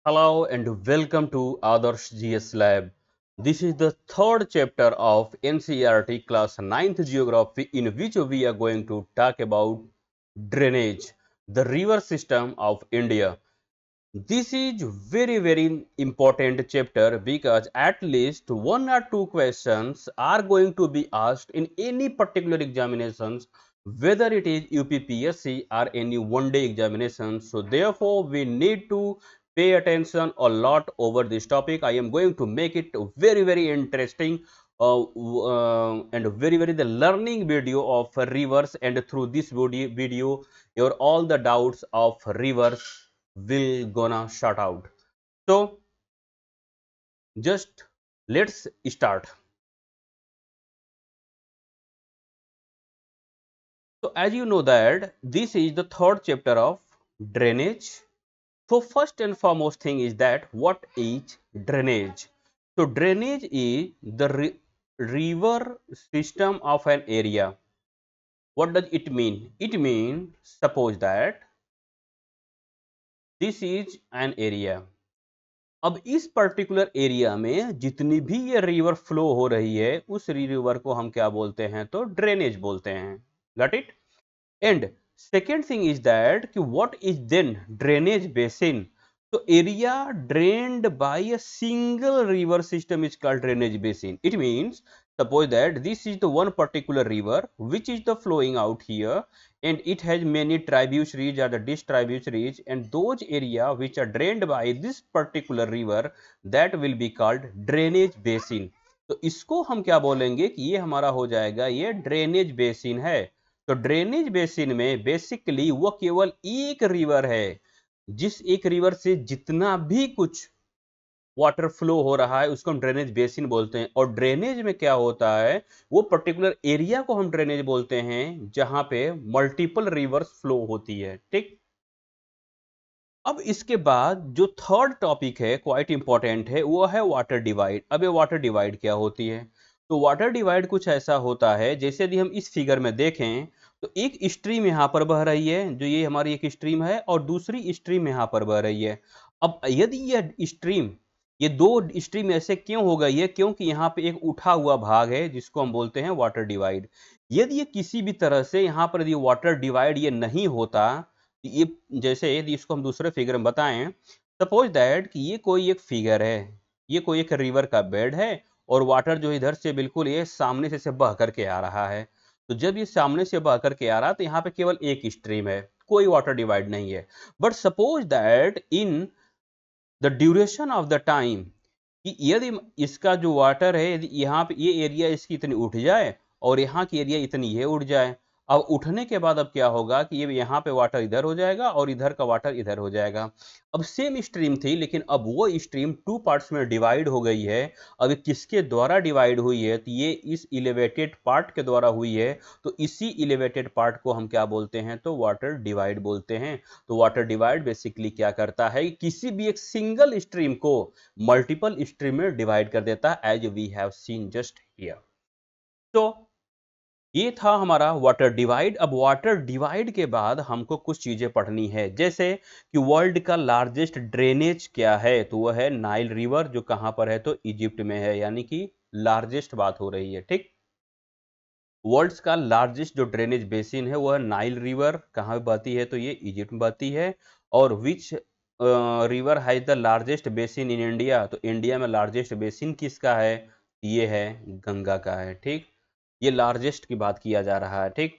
Hello and welcome to Adarsh GS Lab. This is the third chapter of NCERT class 9th geography in which we are going to talk about drainage, the river system of India. This is very important chapter because at least one or two questions are going to be asked in any particular examinations, whether it is UPPSC or any one day examination. So therefore we need to pay attention a lot over this topic. I am going to make it very interesting and very the learning video of rivers, and through this video your all the doubts of rivers will gonna shut out. So just let's start. So as you know that this is the third chapter of drainage. So first and foremost thing is that what is drainage? So drainage is the river system of an area. What does it mean? It means suppose that this is an area. अब इस particular area में जितनी भी ये river flow हो रही है उस रिवर को हम क्या बोलते हैं? तो ड्रेनेज बोलते हैं. Got it? And second thing is that कि what is then drainage basin. तो area drained by a single river system is called drainage basin. It means suppose that this is the one particular river which is the flowing out here, and it has many tributaries or the distributaries, and those area which are drained by this particular river, that will be called drainage basin. तो इसको हम क्या बोलेंगे कि ये हमारा हो जाएगा, ये ड्रेनेज बेसिन है. तो ड्रेनेज बेसिन में बेसिकली वो केवल एक रिवर है, जिस एक रिवर से जितना भी कुछ वाटर फ्लो हो रहा है उसको हम ड्रेनेज बेसिन बोलते हैं. और ड्रेनेज में क्या होता है, वो पर्टिकुलर एरिया को हम ड्रेनेज बोलते हैं जहां पे मल्टीपल रिवर्स फ्लो होती है. ठीक. अब इसके बाद जो थर्ड टॉपिक है क्वाइट इंपॉर्टेंट है, वो है वाटर डिवाइड. अब ये वाटर डिवाइड क्या होती है? तो वाटर डिवाइड कुछ ऐसा होता है, जैसे यदि हम इस फिगर में देखें तो एक स्ट्रीम यहां पर बह रही है, जो ये हमारी एक स्ट्रीम है, और दूसरी स्ट्रीम यहां पर बह रही है. अब यदि यह स्ट्रीम, ये दो स्ट्रीम ऐसे क्यों हो गई है? क्योंकि यहाँ पे एक उठा हुआ भाग है जिसको हम बोलते हैं वाटर डिवाइड. यदि ये किसी भी तरह से यहाँ पर यदि वाटर डिवाइड ये नहीं होता, ये जैसे यदि इसको हम दूसरे फिगर में बताएं, सपोज दैट कि ये कोई एक फिगर है, ये कोई एक रिवर का बेड है, और वाटर जो इधर से बिल्कुल ये सामने से बह करके आ रहा है. तो जब ये सामने से बह करके आ रहा है तो यहाँ पे केवल एक स्ट्रीम है, कोई वाटर डिवाइड नहीं है. But suppose that in the duration of the time, कि यदि इसका जो वाटर है, यदि यहाँ पे ये एरिया इसकी इतनी उठ जाए और यहाँ की एरिया इतनी ये उठ जाए, अब उठने के बाद अब क्या होगा कि ये यहाँ पे वाटर इधर हो जाएगा और इधर का वाटर इधर हो जाएगा. अब सेम स्ट्रीम थी, लेकिन अब वो स्ट्रीम टू पार्ट्स में डिवाइड हो गई है. अब ये किसके द्वारा डिवाइड हुई है? तो ये इस इलेवेटेड पार्ट के द्वारा हुई है. तो इसी इलेवेटेड पार्ट को हम क्या बोलते हैं? तो वाटर डिवाइड बोलते हैं. तो वाटर डिवाइड बेसिकली क्या करता है, किसी भी एक सिंगल स्ट्रीम को मल्टीपल स्ट्रीम में डिवाइड कर देता है, as we have seen just here. तो ये था हमारा वाटर डिवाइड. अब वाटर डिवाइड के बाद हमको कुछ चीजें पढ़नी है, जैसे कि वर्ल्ड का लार्जेस्ट ड्रेनेज क्या है? तो वह है नाइल रिवर, जो कहां पर है? तो इजिप्ट में है, यानी कि लार्जेस्ट बात हो रही है. ठीक. वर्ल्ड का लार्जेस्ट जो ड्रेनेज बेसिन है वह नाइल रिवर कहाँ बहती है? तो ये इजिप्ट में बहती है. और which river has the largest basin in India? तो इंडिया में लार्जेस्ट बेसिन किसका है? ये है गंगा का है. ठीक. ये लार्जेस्ट की बात किया जा रहा है. ठीक.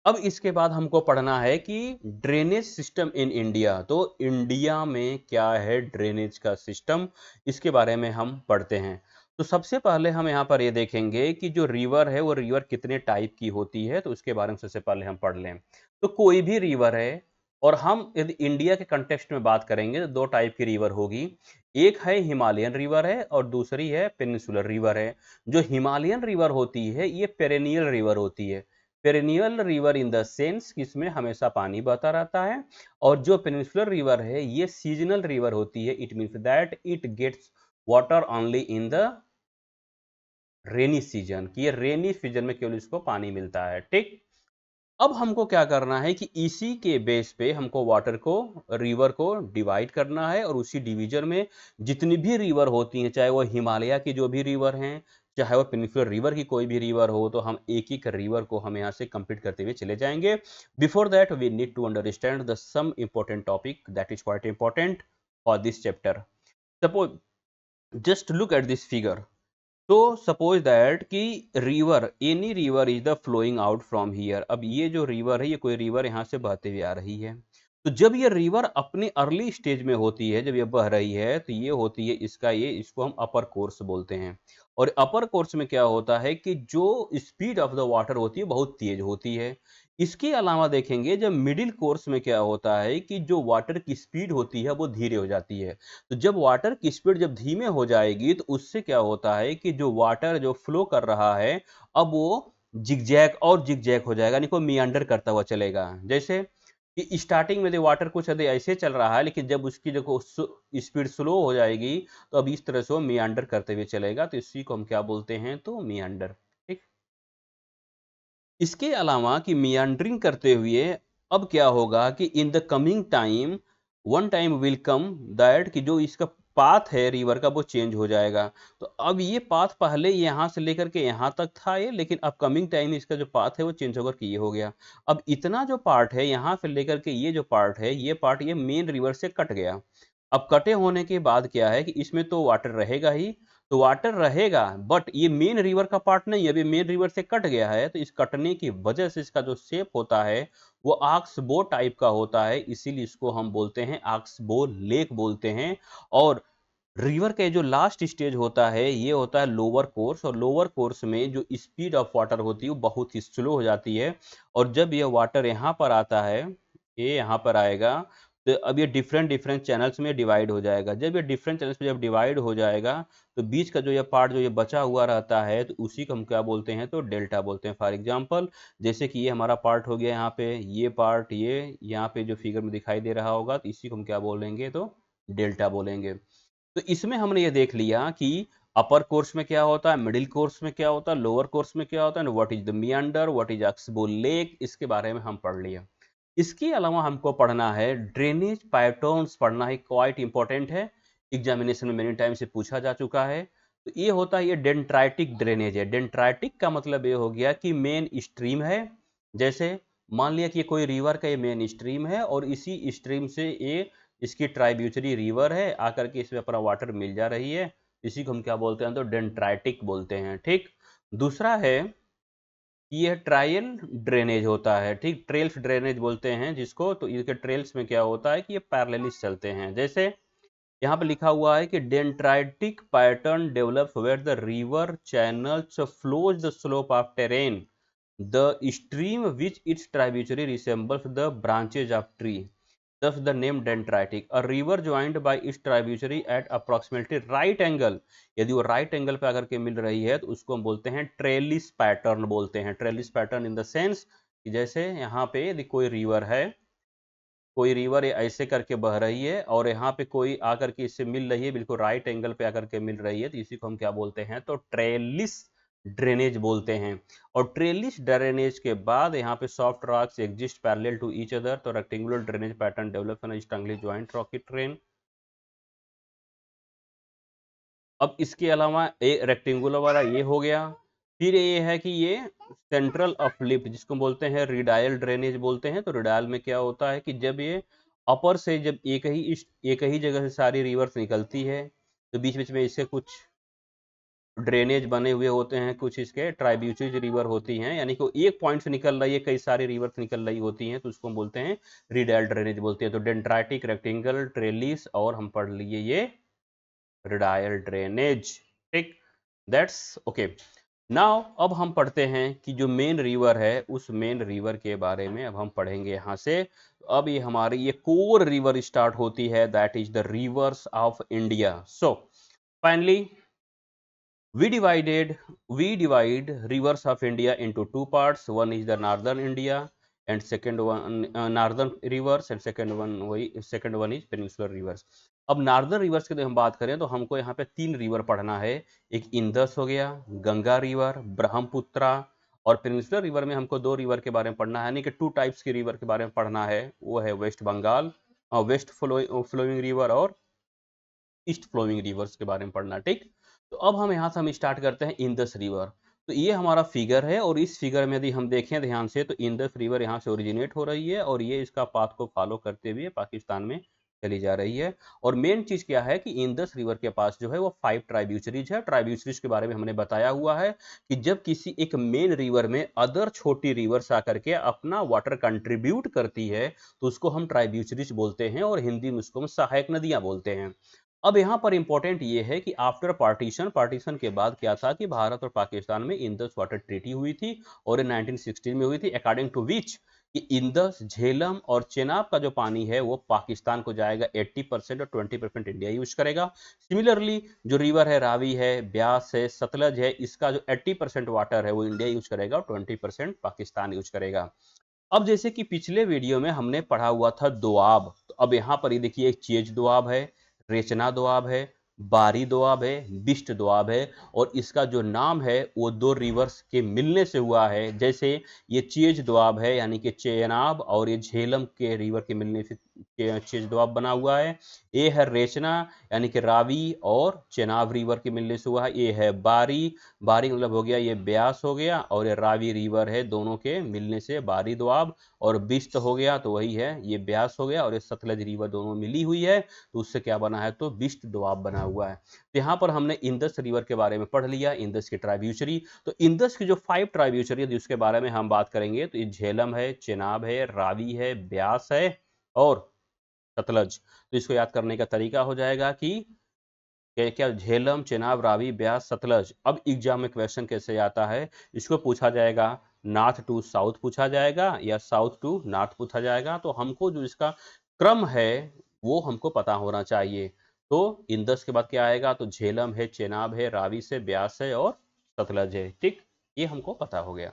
अब इसके बाद हमको पढ़ना है कि ड्रेनेज सिस्टम इन इंडिया. तो इंडिया में क्या है ड्रेनेज का सिस्टम, इसके बारे में हम पढ़ते हैं. तो सबसे पहले हम यहाँ पर ये देखेंगे कि जो रिवर है वो रिवर कितने टाइप की होती है, तो उसके बारे में सबसे पहले हम पढ़ लें. तो कोई भी रिवर है, और हम यदि इंडिया के कंटेक्स्ट में बात करेंगे तो दो टाइप की रिवर होगी. एक है हिमालयन रिवर है और दूसरी है पेनिनसुलर रिवर है. जो हिमालयन रिवर होती है ये पेरेनियल रिवर होती है. Perennial river in the sense कि इसमें हमेशा पानी बहता रहता है. और जो पेनिनसुलर रिवर है ये सीजनल रिवर होती है. It means that it gets water only in the rainy season, कि ये रेनी सीजन में केवल इसको पानी मिलता है. ठीक. अब हमको क्या करना है कि इसी के बेस पे हमको वाटर को, रिवर को डिवाइड करना है, और उसी डिवीजन में जितनी भी रिवर होती हैं, चाहे वो हिमालय की जो भी रिवर हैं, चाहे वो पेनिनसुलर रिवर की कोई भी रिवर हो, तो हम एक एक रिवर को हम यहाँ से कंप्लीट करते हुए चले जाएंगे। Before that we need to understand the some important topic that is quite important for this chapter. Suppose just look at this figure. तो सपोज दैट कि river, any river is the flowing out from here. अब ये जो river है, ये कोई river यहाँ से बहते हुए आ रही है। तो जब ये रिवर अपने अर्ली स्टेज में होती है, जब ये बह रही है, तो ये होती है इसका, ये इसको हम अपर कोर्स बोलते हैं। और अपर कोर्स में क्या होता है कि जो स्पीड ऑफ द वाटर होती है बहुत तेज होती है। इसके अलावा देखेंगे जब मिडिल कोर्स में क्या होता है कि जो वाटर की स्पीड होती है वो धीरे हो जाती है। तो जब वाटर की स्पीड जब धीमे हो जाएगी, तो उससे क्या होता है कि जो वाटर जो फ्लो कर रहा है, अब वो जिगजैग और जिगजैग हो जाएगा, यानी को मियांडर करता हुआ चलेगा। जैसे कि स्टार्टिंग में जो वाटर कुछ अधिक ऐसे चल रहा है, लेकिन जब उसकी जो स्पीड स्लो हो जाएगी, तो अब इस तरह से वो मियांडर करते हुए चलेगा। तो इसी को हम क्या बोलते हैं, तो मियांडर। ठीक। इसके अलावा कि मियांडरिंग करते हुए अब क्या होगा कि in the coming time, one time will come that कि जो इसका पाथ है रिवर का वो चेंज हो जाएगा। तो अब ये पाथ पहले यहाँ से लेकर के यहाँ तक था ये, लेकिन अब कमिंग टाइम इसका जो पाथ है वो चेंज होकर के ये हो गया। अब इतना जो पार्ट है यहाँ से लेकर के ये जो पार्ट है, ये पार्ट ये मेन रिवर से कट गया। अब कटे होने के बाद क्या है कि इसमें तो वाटर रहेगा ही, तो वाटर रहेगा, बट ये मेन रिवर का पार्ट नहीं है, अभी मेन रिवर से कट गया है। तो इस कटने की वजह से इसका जो शेप होता है वो आक्सबो टाइप का होता है, इसीलिए इसको हम बोलते हैं आक्सबो लेक बोलते हैं। और रिवर के जो लास्ट स्टेज होता है ये होता है लोअर कोर्स, और लोअर कोर्स में जो स्पीड ऑफ वाटर होती है वो बहुत ही स्लो हो जाती है। और जब ये वाटर यहाँ पर आता है, ये यहाँ पर आएगा, तो अब ये डिफरेंट डिफरेंट चैनल्स में डिवाइड हो जाएगा। जब ये डिफरेंट चैनल्स में जब डिवाइड हो जाएगा, तो बीच का जो ये पार्ट जो ये बचा हुआ रहता है, तो उसी को हम क्या बोलते हैं, तो डेल्टा बोलते हैं। फॉर एग्जांपल जैसे कि ये हमारा पार्ट हो गया यहाँ पे, ये पार्ट ये यहाँ पे जो फिगर में दिखाई दे रहा होगा, तो इसी को हम क्या बोलेंगे, तो डेल्टा बोलेंगे। तो इसमें हमने ये देख लिया कि अपर कोर्स में क्या होता है, मिडिल कोर्स में क्या होता है, लोअर कोर्स में क्या होता है, what is the मियांडर, what is oxbow lake, इसके बारे में हम पढ़ लिया। इसके अलावा हमको पढ़ना है ड्रेनेज पैटर्न्स, पढ़ना है, क्वाइट इंपॉर्टेंट है, एग्जामिनेशन में मेनी टाइम से पूछा जा चुका है। तो ये होता है, ये डेंट्राइटिक ड्रेनेज है। डेंट्राइटिक का मतलब ये हो गया कि मेन स्ट्रीम है, जैसे मान लिया कि कोई रिवर का ये मेन स्ट्रीम है, और इसी स्ट्रीम से ये इसकी ट्राइब्यूटरी रिवर है, आकर के इसमें अपना वाटर मिल जा रही है, इसी को हम क्या बोलते हैं, तो डेंट्राइटिक बोलते हैं। ठीक। दूसरा है ये ट्रायल ड्रेनेज होता है। ठीक, ट्रेल्स ड्रेनेज बोलते हैं जिसको। तो इसके ट्रेल्स में क्या होता है कि ये पैरेललिस चलते हैं। जैसे यहाँ पे लिखा हुआ है कि dendritic pattern develops where the river channels flows the slope of terrain, the stream which its tributary resembles the branches of tree, thus the name dendritic, a river joined by its tributary at approximately right angle। यदि वो right angle पे अगर के मिल रही है, तो उसको हम बोलते हैं ट्रेलिस पैटर्न बोलते हैं। Trellis pattern in the sense कि जैसे यहाँ पे यदि कोई रिवर है, कोई रिवर ऐसे करके बह रही है, और यहाँ पे कोई आकर के इससे मिल रही है, बिल्कुल राइट एंगल पे आकर के मिल रही है, तो इसी को हम क्या बोलते हैं, तो ट्रेलिस ड्रेनेज बोलते हैं। और ट्रेलिस ड्रेनेज के बाद यहाँ पे soft rocks exist parallel to each other, तो rectangular drainage pattern develop in strongly jointed rocky terrain. अब इसके अलावा एक रेक्टेंगुलर वाला ये हो गया। फिर ये है कि ये सेंट्रल अपलिफ्ट जिसको बोलते हैं रिडायल ड्रेनेज बोलते हैं। तो रिडायल में क्या होता है कि जब ये अपर से जब एक ही जगह से सारी रिवर्स निकलती है, तो बीच बीच में इसके कुछ ड्रेनेज बने हुए होते हैं, कुछ इसके ट्राइब्यूटरीज रिवर होती हैं, यानी कि एक पॉइंट से निकल रही है, कई सारी रिवर्स निकल रही होती हैं, तो उसको हम बोलते हैं रिडायल ड्रेनेज बोलते हैं। तो डेंड्राइटिक, रेक्टेंगल, ट्रेलिस, और हम पढ़ लिए ये रिडायल ड्रेनेज। ठीक, दैट्स ओके। नाउ अब हम पढ़ते हैं कि जो मेन रिवर है, उस मेन रिवर के बारे में अब हम पढ़ेंगे यहाँ से। अब ये हमारी ये कोर रिवर स्टार्ट होती है, that is the reverse of India. So finally we divide rivers of India into two parts. One is the northern India, and second one northern rivers, and second one is peninsular rivers। अब northern reverse की हम बात करें, तो हमको यहाँ पे तीन रिवर पढ़ना है। एक इंदस हो गया, गंगा रिवर, ब्रह्मपुत्रा, और पेनिनसुलर रिवर में हमको 2 रिवर के बारे में पढ़ना है, यानी कि 2 टाइप्स की रिवर के बारे में पढ़ना है। वो है West Bengal west flowing river और ईस्ट फ्लोइंग रिवर्स के बारे में पढ़ना। ठीक, तो अब हम स्टार्ट करते हैं इंदस रिवर। तो ये हमारा फिगर है और इस फिगर में यदि हम देखें ध्यान से तो इंदस रिवर यहाँ से ओरिजिनेट हो रही है और ये इसका पाथ को फॉलो करते हुए पाकिस्तान में चली जा रही है। और मेन चीज क्या है कि इंदस रिवर के पास जो है वो 5 ट्राइब्यूचरीज है। ट्राइब्यूचरीज के बारे में हमने बताया हुआ है कि जब किसी एक मेन रिवर में अदर छोटी रिवर्स आकर के अपना वाटर कंट्रीब्यूट करती है तो उसको हम ट्राइब्यूचरीज बोलते हैं और हिंदी में उसको हम सहायक नदियां बोलते हैं। अब यहाँ पर इंपॉर्टेंट ये है कि आफ्टर पार्टीशन के बाद क्या था कि भारत और पाकिस्तान में इंदस वाटर ट्रीटी हुई थी और 1916 में हुई थी, अकॉर्डिंग टू विच कि इंदस, झेलम और चेनाब का जो पानी है वो पाकिस्तान को जाएगा 80% और 20% इंडिया यूज करेगा। सिमिलरली जो रिवर है रावी है, ब्यास है, सतलज है, इसका जो 80% वाटर है वो इंडिया यूज करेगा और 20% पाकिस्तान यूज करेगा। अब जैसे कि पिछले वीडियो में हमने पढ़ा हुआ था दोआब, तो अब यहाँ पर ये देखिए एक चेज दोआब है, रेचना दोआब है, बारी दोआब है, बिस्ट दोआब है और इसका जो नाम है वो 2 रिवर्स के मिलने से हुआ है। जैसे ये चेज दोआब है यानी कि चेनाब और ये झेलम के रिवर के मिलने से चेज दोआब बना हुआ है। ये है रेचना यानी कि रावी और चेनाब रिवर के मिलने से हुआ है। ये है बारी, बारी मतलब हो गया ये ब्यास हो गया और ये रावी रिवर है, दोनों के मिलने से बारी दोआब। और बिस्ट हो गया तो वही है ये ब्यास हो गया और ये सतलज रिवर दोनों मिली हुई है तो उससे क्या बना है तो बिस्ट दोआब बना हुआ है। तो यहाँ पर हमने इंदस रिवर के बारे में पढ़ लिया, इंदस की ट्राइब्यूचरी। तो इंदस की जो 5 ट्राइब्यूचरी है जिसके बारे में हम बात करेंगे तो ये झेलम है, चेनाब है, रावी है, ब्यास है और सतलज। तो इसको याद करने का तरीका हो जाएगा कि क्या झेलम, चेनाब, रावी, ब्यास, सतलज। अब एग्जाम में क्वेश्चन कैसे आता है, इसको पूछा जाएगा नॉर्थ टू साउथ पूछा जाएगा या साउथ टू नॉर्थ पूछा जाएगा। तो हमको जो इसका क्रम है वो हमको पता होना चाहिए। तो इंदस के बाद क्या आएगा तो झेलम है, चेनाब है, रावी से ब्यास है और सतलज है। ठीक, ये हमको पता हो गया।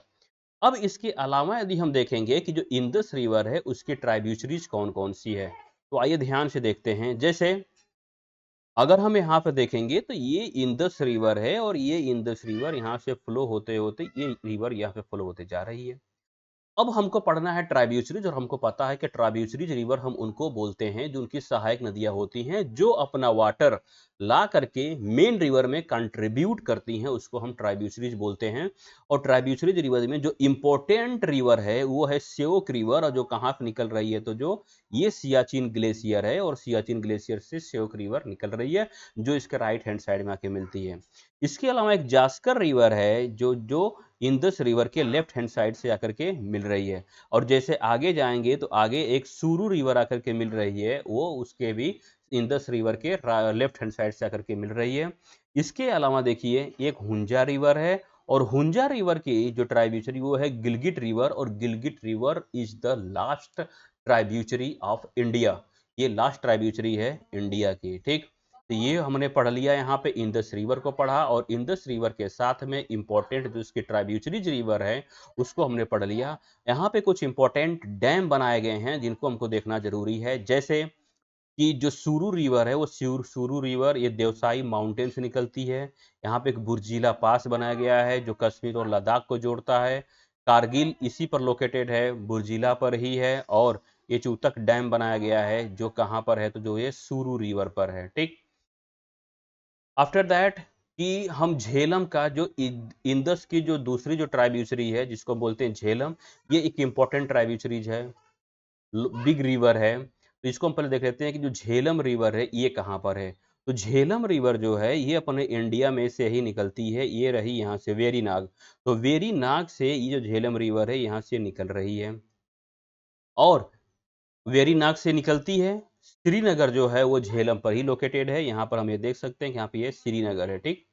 अब इसके अलावा यदि हम देखेंगे कि जो इंदस रिवर है उसकी ट्राइब्यूचरीज कौन कौन सी है तो आइए ध्यान से देखते हैं। जैसे अगर हम यहाँ पे देखेंगे तो ये इंदस रिवर है और ये इंदस रिवर यहाँ से फ्लो होते होते ये रिवर यहाँ पे फ्लो होते जा रही है। अब हमको पढ़ना है ट्राइब्यूचरीज और हमको पता है कि ट्राइब्यूचरीज रिवर हम उनको बोलते हैं जो उनकी सहायक नदियां होती हैं जो अपना वाटर ला करके मेन रिवर में कंट्रीब्यूट करती हैं, उसको हम ट्राइब्यूचरीज बोलते हैं। और ट्राइब्यूचरीज रिवर में जो इंपॉर्टेंट रिवर है वो है श्योक रिवर और जो कहाँ पे निकल रही है तो जो ये सियाचिन ग्लेशियर है और सियाचिन ग्लेशियर से श्योक रिवर निकल रही है जो इसके राइट हैंड साइड में आके मिलती है। इसके अलावा एक जास्कर रिवर है जो जो इंदस रिवर के लेफ्ट हैंड साइड से आकर के मिल रही है। और जैसे आगे जाएंगे तो आगे एक सूरू रिवर आकर के मिल रही है, वो उसके भी इंदस रिवर के लेफ्ट हैंड साइड से आकर के मिल रही है। इसके अलावा देखिए एक हुंजा रिवर है और हुंजा रिवर की जो ट्राइब्यूचरी वो है गिलगिट रिवर और Gilgit river is the last tributary of India. ये लास्ट ट्राइब्यूचरी है इंडिया की। ठीक, तो ये हमने पढ़ लिया, यहाँ पे इंदस रिवर को पढ़ा और इंदस रिवर के साथ में इंपॉर्टेंट जो उसकी ट्राइब्यूचरीज रिवर है उसको हमने पढ़ लिया। यहाँ पे कुछ इंपॉर्टेंट डैम बनाए गए हैं जिनको हमको देखना जरूरी है। जैसे कि जो सूरू रिवर है वो सूरू रिवर ये देवसाई माउंटेन से निकलती है। यहाँ पे एक बुर्जीला पास बनाया गया है जो कश्मीर और लद्दाख को जोड़ता है। कारगिल इसी पर लोकेटेड है, बुर्जीला पर ही है। और ये चूतक डैम बनाया गया है जो कहाँ पर है तो जो ये सूरू रिवर पर है। ठीक, आफ्टर दैट कि हम झेलम का जो इंदस की जो दूसरी जो ट्राइब्यूचरी है जिसको बोलते हैं झेलम, ये एक इंपॉर्टेंट ट्राइब्यूचरीज है, बिग रिवर है। तो इसको हम पहले देख लेते हैं कि जो झेलम रिवर है ये कहाँ पर है। तो झेलम रिवर जो है ये अपने इंडिया में से ही निकलती है, ये रही यहाँ से वेरीनाग। तो वेरीनाग से ये जो झेलम रिवर है यहाँ से निकल रही है और वेरीनाग से निकलती है। श्रीनगर जो है वो झेलम पर ही लोकेटेड है, यहाँ पर हम ये देख सकते हैं कि यहाँ पे ये श्रीनगर है। ठीक,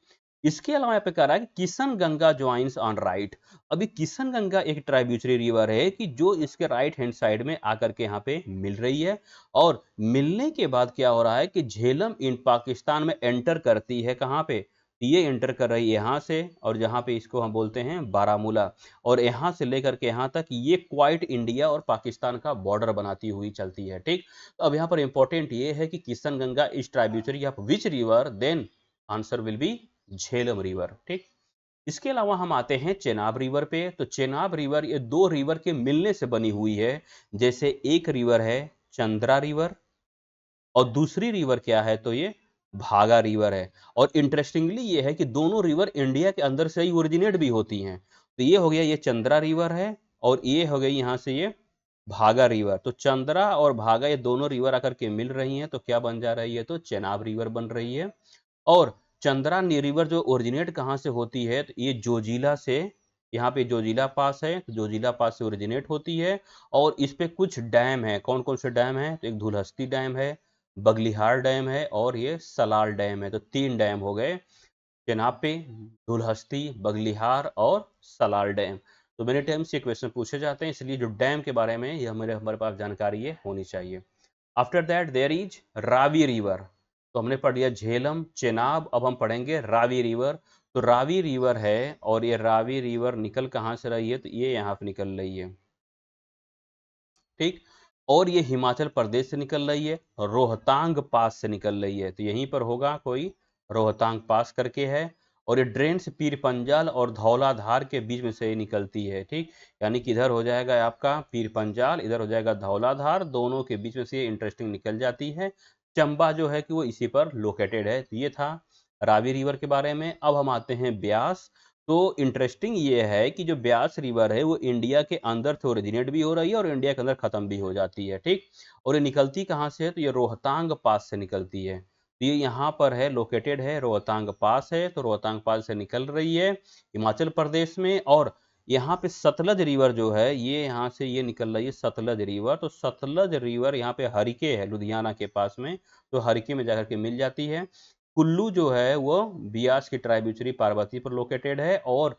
इसके अलावा यहाँ पे कह रहा है कि Kishan Ganga joins on right. अभी किशन गंगा एक ट्राइब्यूचरी रिवर है कि जो इसके राइट हैंड साइड में आकर के यहाँ पे मिल रही है और मिलने के बाद क्या हो रहा है कि झेलम इन पाकिस्तान में एंटर करती है। कहाँ पे, ये एंटर कर रही है यहाँ से और जहाँ पे इसको हम बोलते हैं बारामूला और यहाँ से लेकर के यहाँ तक ये क्वाइट इंडिया और पाकिस्तान का बॉर्डर बनाती हुई चलती है। ठीक, तो अब यहाँ पर इंपॉर्टेंट ये है कि किशन गंगा इस tributary of which river, then answer will be Jhelum river. ठीक, इसके अलावा हम आते हैं चेनाब रिवर पे। तो चेनाब रिवर ये दो रिवर के मिलने से बनी हुई है। जैसे एक रिवर है चंद्रा रिवर और दूसरी रिवर क्या है, तो ये भागा रिवर है। और इंटरेस्टिंगली ये है कि दोनों रिवर इंडिया के अंदर से ही ओरिजिनेट भी होती हैं। तो ये हो गया, ये चंद्रा रिवर है और ये हो गई यहाँ से ये भागा रिवर। तो चंद्रा और भागा ये दोनों रिवर आकर के मिल रही हैं तो क्या बन जा रही है, तो चेनाब रिवर बन रही है। और चंद्रा रिवर जो ओरिजिनेट कहाँ से होती है, तो ये जोजिला से, यहाँ पे जोजिला पास है तो जोजिला पास से ओरिजिनेट होती है। और इस पे कुछ डैम है, कौन कौन से डैम है, तो एक धुलहस्ती डैम है, बगलिहार डैम है और ये सलाल डैम है। तो तीन डैम हो गए चेनाब पे, धुलहस्ती, बगलिहार और सलाल डैम। तो मेरे टाइम से क्वेश्चन पूछे जाते हैं, इसलिए जो डैम के बारे में ये हमारे पास जानकारी ये होनी चाहिए। After that there is Ravi river. तो हमने पढ़ लिया झेलम, चेनाब, अब हम पढ़ेंगे रावी रिवर। तो रावी रिवर है और ये रावी रिवर निकल कहाँ से रही है, तो ये यहाँ पे निकल रही है, ठीक। और ये हिमाचल प्रदेश से निकल रही है, रोहतांग पास से निकल रही है। तो यहीं पर होगा कोई, रोहतांग पास करके है। और ये ड्रेन से पीर पंजाल और धौलाधार के बीच में से ये निकलती है, ठीक। यानी कि इधर हो जाएगा आपका पीर पंजाल, इधर हो जाएगा धौलाधार, दोनों के बीच में से ये इंटरेस्टिंग निकल जाती है। चंबा जो है कि वो इसी पर लोकेटेड है। तो ये था रावी रिवर के बारे में। अब हम आते हैं ब्यास। तो इंटरेस्टिंग ये है कि जो ब्यास रिवर है वो इंडिया के अंदर से ओरिजिनेट भी हो रही है और इंडिया के अंदर खत्म भी हो जाती है, ठीक। और ये निकलती कहाँ से है, तो ये रोहतांग पास से निकलती है। तो ये यहाँ पर है, लोकेटेड है, रोहतांग पास है। तो रोहतांग पास से निकल रही है हिमाचल प्रदेश में। और यहाँ पे सतलज रिवर जो है ये यहाँ से ये निकल रही है सतलज रिवर। तो सतलज रिवर यहाँ पे हरिके है लुधियाना के पास में, तो हरिके में जाकर के मिल जाती है। कुल्लू जो है वो बियास की ट्राइब्यूटरी पार्वती पर लोकेटेड है। और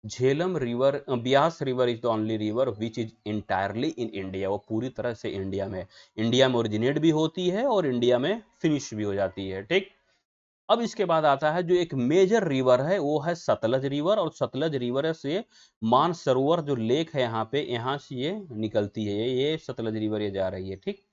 Jhelum river, Beas river is the only river which is entirely in India. वो पूरी तरह से इंडिया में, इंडिया में ओरिजिनेट भी होती है और इंडिया में फिनिश भी हो जाती है, ठीक। अब इसके बाद आता है जो एक मेजर रिवर है वो है सतलज रिवर। और सतलज रिवर से मानसरोवर जो लेक है यहाँ पे, यहाँ से ये निकलती है, ये सतलज रिवर ये जा रही है, ठीक।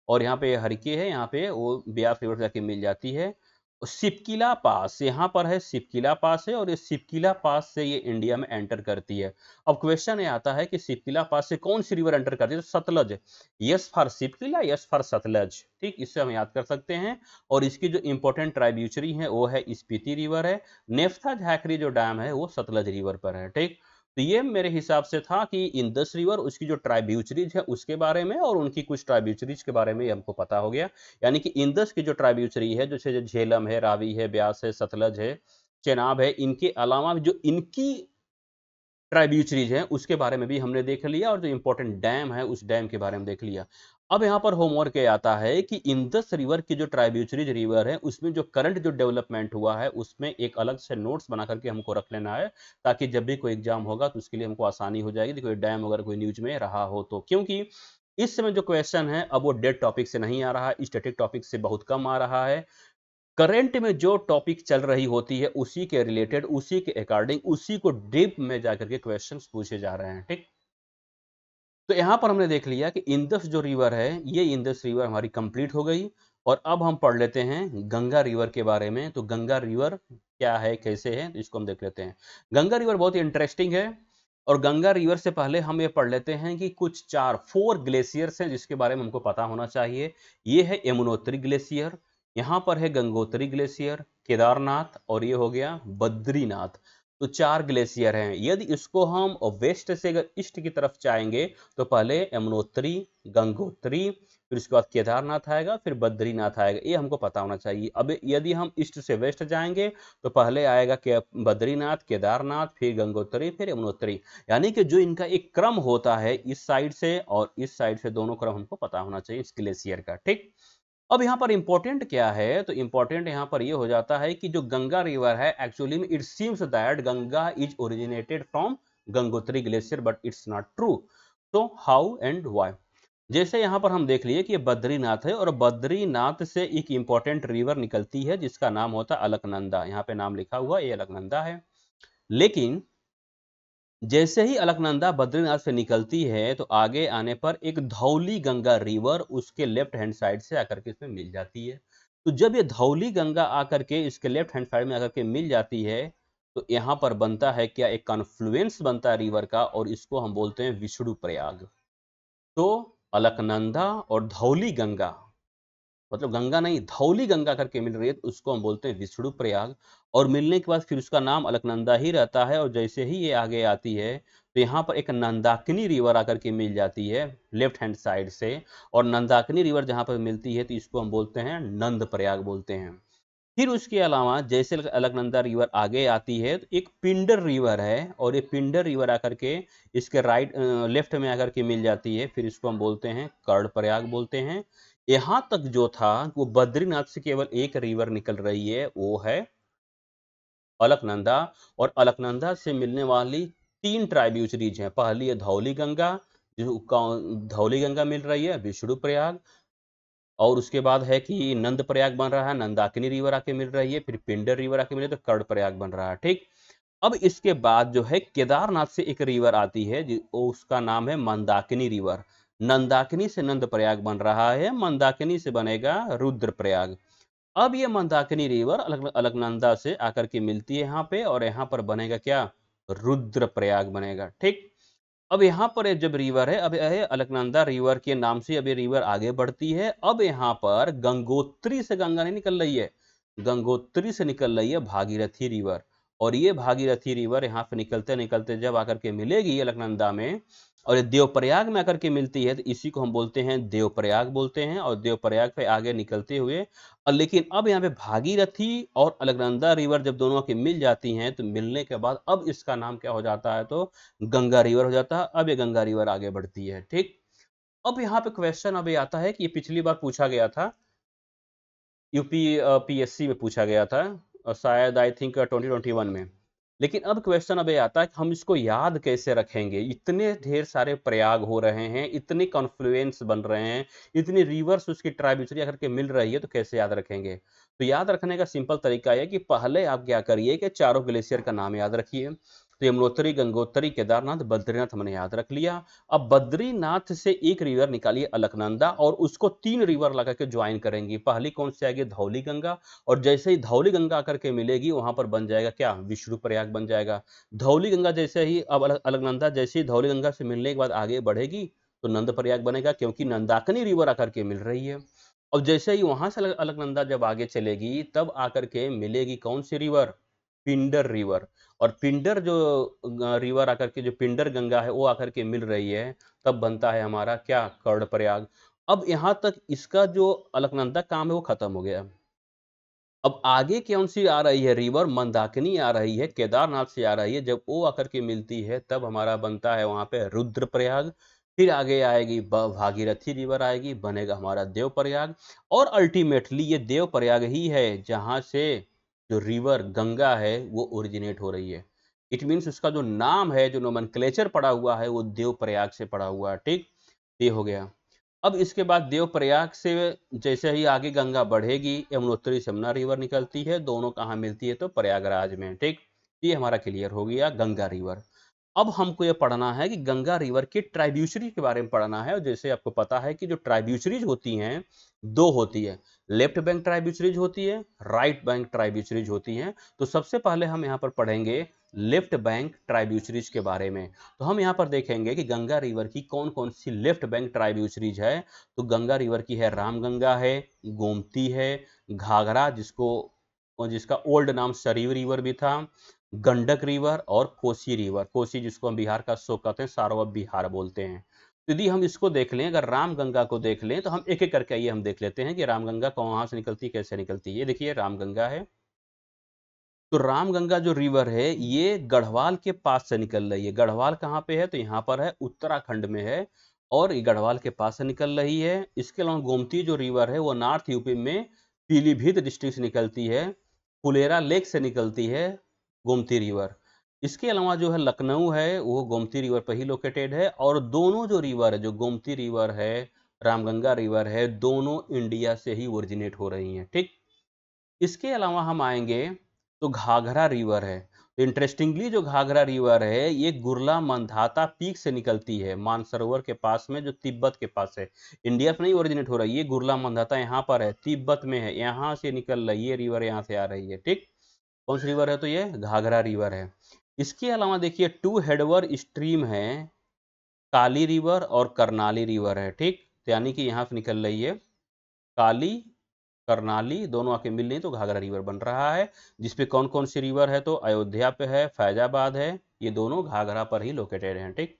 और यहाँ पे हरिके है, यहाँ पे वो ब्यास रिवर जाके मिल जाती है। सिपकिला पास यहाँ पर है, सिपकिला पास है और ये सिपकिला पास से ये इंडिया में एंटर करती है। अब क्वेश्चन ये आता है कि सिपकिला पास से कौन सी रिवर एंटर करती है, तो Sutlej. Yes for Shipki La, yes for Sutlej, ठीक, इससे हम याद कर सकते हैं। और इसकी जो इंपॉर्टेंट ट्राइब्यूटरी है वो है स्पीति रिवर है। नेफ्था झाकरी जो डैम है वो सतलज रिवर पर है, ठीक। तो ये मेरे हिसाब से था कि इंदस रिवर, उसकी जो ट्राइब्यूटरीज है उसके बारे में और उनकी कुछ ट्राइब्यूटरीज के बारे में हमको पता हो गया। यानी कि इंदस की जो ट्राइब्यूटरी है, जैसे जो झेलम है, रावी है, ब्यास है, सतलज है, चेनाब है, इनके अलावा जो इनकी ट्राइब्यूटरीज हैं उसके बारे में भी हमने देख लिया और जो इंपॉर्टेंट डैम है उस डैम के बारे में देख लिया। अब यहाँ पर होमवर्क ये आता है कि इंदस रिवर की जो ट्राइब्यूटरीज रिवर है उसमें जो करंट जो डेवलपमेंट हुआ है उसमें एक अलग से नोट्स बना करके हमको रख लेना है, ताकि जब भी कोई एग्जाम होगा तो उसके लिए हमको आसानी हो जाएगी। कोई डैम अगर कोई न्यूज में रहा हो तो, क्योंकि इस समय जो क्वेश्चन है अब वो डेड टॉपिक से नहीं आ रहा है, स्टैटिक टॉपिक से बहुत कम आ रहा है। करंट में जो टॉपिक चल रही होती है उसी के रिलेटेड, उसी के अकॉर्डिंग, उसी को डीप में जाकर के क्वेश्चंस पूछे जा रहे हैं, ठीक। तो यहां पर हमने देख लिया कि इंदस जो रिवर है, ये इंदस रिवर हमारी कंप्लीट हो गई। और अब हम पढ़ लेते हैं गंगा रिवर के बारे में। तो गंगा रिवर क्या है, कैसे है, तो इसको हम देख लेते हैं। गंगा रिवर बहुत ही इंटरेस्टिंग है। और गंगा रिवर से पहले हम ये पढ़ लेते हैं कि कुछ 4 ग्लेशियर्स हैं जिसके बारे में हमको पता होना चाहिए। ये है यमुनोत्री ग्लेशियर, यहाँ पर है गंगोत्री ग्लेशियर, केदारनाथ और ये हो गया बद्रीनाथ। तो 4 ग्लेशियर हैं। यदि इसको हम वेस्ट से अगर ईस्ट की तरफ जाएंगे तो पहले यमुनोत्री, गंगोत्री, फिर उसके बाद केदारनाथ आएगा, फिर बद्रीनाथ आएगा, ये हमको पता होना चाहिए। अब यदि हम ईस्ट से वेस्ट जाएंगे तो पहले आएगा बद्रीनाथ, केदारनाथ, फिर गंगोत्री, फिर यमुनोत्री। यानी कि जो इनका एक क्रम होता है इस साइड से और इस साइड से, दोनों क्रम हमको पता होना चाहिए इस ग्लेशियर का, ठीक। अब यहाँ पर इंपॉर्टेंट क्या है, तो इंपॉर्टेंट यहाँ पर ये हो जाता है कि जो गंगा रिवर है एक्चुअली में it seems that Ganga is originated from Gangotri glacier, but it's not true. तो हाउ एंड व्हाई, जैसे यहाँ पर हम देख लिए कि ये बद्रीनाथ है और बद्रीनाथ से एक इंपॉर्टेंट रिवर निकलती है जिसका नाम होता है अलकनंदा। यहाँ पे नाम लिखा हुआ ये अलकनंदा है। लेकिन जैसे ही अलकनंदा बद्रीनाथ से निकलती है तो आगे आने पर एक धौली गंगा रिवर उसके लेफ्ट हैंड साइड से आकर के इसमें मिल जाती है। तो जब ये धौली गंगा आकर के इसके लेफ्ट हैंड साइड में आकर के मिल जाती है तो यहाँ पर बनता है क्या, एक कॉन्फ्लुएंस बनता है रिवर का, और इसको हम बोलते हैं विष्णु प्रयाग। तो अलकनंदा और धौली गंगा, मतलब गंगा नहीं धौली गंगा करके मिल रही है, तो उसको हम बोलते हैं विष्णु प्रयाग। और मिलने के बाद फिर उसका नाम अलकनंदा ही रहता है। और जैसे ही ये आगे आती है तो यहाँ पर एक नंदाकिनी रिवर आकर के मिल जाती है लेफ्ट हैंड साइड से। और नंदाकिनी रिवर जहाँ पर मिलती है तो इसको हम बोलते हैं नंद प्रयाग बोलते हैं। फिर उसके अलावा जैसे अलकनंदा रिवर आगे आती है तो एक पिंडर रिवर है, और ये पिंडर रिवर आकर के इसके राइट लेफ्ट में आकर के मिल जाती है, फिर इसको हम बोलते हैं कर्णप्रयाग बोलते हैं। यहाँ तक जो था वो बद्रीनाथ से केवल एक रिवर निकल रही है, वो है अलकनंदा। और अलकनंदा से मिलने वाली 3 ट्राइब्यूटरीज हैं। पहली है धौली गंगा, जो धौली गंगा मिल रही है विष्णु प्रयाग। और उसके बाद है कि नंद प्रयाग बन रहा है, नंदाकिनी रिवर आके मिल रही है, फिर पिंडर रिवर आके मिल रही है, तो कर्ण प्रयाग बन रहा है। ठीक। अब इसके बाद जो है केदारनाथ से एक रिवर आती है, उसका नाम है मंदाकिनी रिवर। नंदाकिनी से नंद प्रयाग बन रहा है, मंदाकिनी से बनेगा रुद्र प्रयाग। अब ये मंदाकिनी रिवर अलकनंदा से आकर के मिलती है यहाँ पे, और यहाँ पर बनेगा क्या, रुद्र प्रयाग बनेगा। ठीक। अब यहाँ पर जब रिवर है, अब है अलकनंदा रिवर के नाम से अब ये रिवर आगे बढ़ती है। अब यहाँ पर गंगोत्री से गंगा नहीं निकल रही है, गंगोत्री से निकल रही है भागीरथी रिवर। और ये भागीरथी रिवर यहाँ पे निकलते निकलते जब आकर के मिलेगी अलकनंदा में, और ये देवप्रयाग में आकर के मिलती है, तो इसी को हम बोलते हैं देवप्रयाग बोलते हैं। और देवप्रयाग पे आगे निकलते हुए, और लेकिन अब यहाँ पे भागीरथी और अलकनंदा रिवर जब दोनों की मिल जाती हैं, तो मिलने के बाद अब इसका नाम क्या हो जाता है, तो गंगा रिवर हो जाता है। अब ये गंगा रिवर आगे बढ़ती है। ठीक। अब यहाँ पे क्वेश्चन अब ये आता है कि ये पिछली बार पूछा गया था, यूपी पीएससी में पूछा गया था, शायद आई थिंक 2021 में। लेकिन अब क्वेश्चन अब ये आता है कि हम इसको याद कैसे रखेंगे, इतने ढेर सारे प्रयाग हो रहे हैं, इतने कॉन्फ्लुएंस बन रहे हैं, इतनी रिवर्स उसकी ट्राइब्यूटरी आकर के मिल रही है, तो कैसे याद रखेंगे। तो याद रखने का सिंपल तरीका है कि पहले आप क्या करिए कि चारों ग्लेशियर का नाम याद रखिए। तो यमुनोत्री, गंगोत्री, केदारनाथ, बद्रीनाथ हमने याद रख लिया। अब बद्रीनाथ से एक रिवर निकालिए अलकनंदा, और उसको 3 रिवर लगा के ज्वाइन करेंगे। पहली कौन सी आएगी, धौली गंगा। और जैसे ही धौली गंगा करके मिलेगी, वहां पर बन जाएगा क्या, विष्णु प्रयाग बन जाएगा। धौली गंगा जैसे ही अब अलकनंदा जैसे ही धौली गंगा से मिलने के बाद आगे बढ़ेगी, तो नंद प्रयाग बनेगा, क्योंकि नंदाकिनी रिवर आकर के मिल रही है। और जैसे ही वहां से अलकनंदा जब आगे चलेगी, तब आकर के मिलेगी कौन सी रिवर, पिंडर रिवर। और पिंडर जो रिवर आकर के, जो पिंडर गंगा है वो आकर के मिल रही है, तब बनता है हमारा क्या, कर्णप्रयाग। अब यहां तक इसका जो अलकनंदा काम है वो खत्म हो गया। अब आगे कौन सी आ रही है रिवर, मंदाकिनी आ रही है, केदारनाथ से आ रही है। जब वो आकर के मिलती है, तब हमारा बनता है वहां पे रुद्रप्रयाग। फिर आगे आएगी भागीरथी रिवर आएगी, बनेगा हमारा देवप्रयाग। और अल्टीमेटली ये देवप्रयाग ही है जहां से जो रिवर गंगा है वो ओरिजिनेट हो रही है। इट मीन्स उसका जो नाम है, जो नोमेनक्लेचर पड़ा हुआ है, वो देवप्रयाग से पड़ा हुआ है। ठीक। ये हो गया। अब इसके बाद देवप्रयाग से जैसे ही आगे गंगा बढ़ेगी, यमुनोत्री से यमुना रिवर निकलती है, दोनों कहाँ मिलती है, तो प्रयागराज में। ठीक। ये हमारा क्लियर हो गया गंगा रिवर। अब हमको ये पढ़ना है कि गंगा रिवर की ट्राइब्यूटरी के बारे में पढ़ना है। और जैसे आपको पता है कि जो ट्राइब्यूटरीज होती हैं, 2 होती है, लेफ्ट बैंक ट्राइब्यूटरीज होती है, राइट बैंक ट्राइब्यूटरीज होती हैं। तो सबसे पहले हम यहाँ पर पढ़ेंगे लेफ्ट बैंक ट्राइब्यूटरीज के बारे में। तो हम यहाँ पर देखेंगे कि गंगा रिवर की कौन कौन सी लेफ्ट बैंक ट्राइब्यूटरीज है। तो गंगा रिवर की है, रामगंगा है, गोमती है, घाघरा जिसका ओल्ड नाम सरयू रिवर भी था, गंडक रिवर, और कोसी रिवर। कोसी जिसको हम बिहार का शोक कहते हैं, सार्वभौम बिहार बोलते हैं। तो यदि हम इसको देख लें, अगर रामगंगा को देख लें, तो हम एक एक करके आइए हम देख लेते हैं कि रामगंगा कहाँ से निकलती है, कैसे निकलती है। ये देखिए रामगंगा है। तो रामगंगा जो रिवर है, ये गढ़वाल के पास से निकल रही है। गढ़वाल कहाँ पे है, तो यहाँ पर है, उत्तराखंड में है, और ये गढ़वाल के पास से निकल रही है। इसके अलावा गोमती जो रिवर है, वो नॉर्थ यूपी में पीलीभीत डिस्ट्रिक्ट से निकलती है, फुलेरा लेक से निकलती है गोमती रिवर। इसके अलावा जो है लखनऊ है, वो गोमती रिवर पर ही लोकेटेड है। और दोनों जो रिवर है, जो गोमती रिवर है, रामगंगा रिवर है, दोनों इंडिया से ही ओरिजिनेट हो रही हैं। ठीक। इसके अलावा हम आएंगे तो घाघरा रिवर है। तो इंटरेस्टिंगली जो घाघरा रिवर है, ये गुरला मंधाता पीक से निकलती है, मानसरोवर के पास में, जो तिब्बत के पास है। इंडिया से नहीं ओरिजिनेट हो रही है, ये गुरला मंधाता यहाँ पर है, तिब्बत में है, यहाँ से निकल रही है रिवर, यहाँ से आ रही है। ठीक। कौन सी रिवर है? तो ये घाघरा रिवर है। इसके अलावा देखिए 2 हेडवर स्ट्रीम है, काली रिवर और करनाली रिवर है, ठीक। तो यानी कि यहाँ से निकल रही है काली, करनाली, दोनों आके मिल रही तो घाघरा रिवर बन रहा है। जिसपे कौन कौन सी रिवर है? तो अयोध्या पे है, फैजाबाद है, ये दोनों घाघरा पर ही लोकेटेड हैं, ठीक।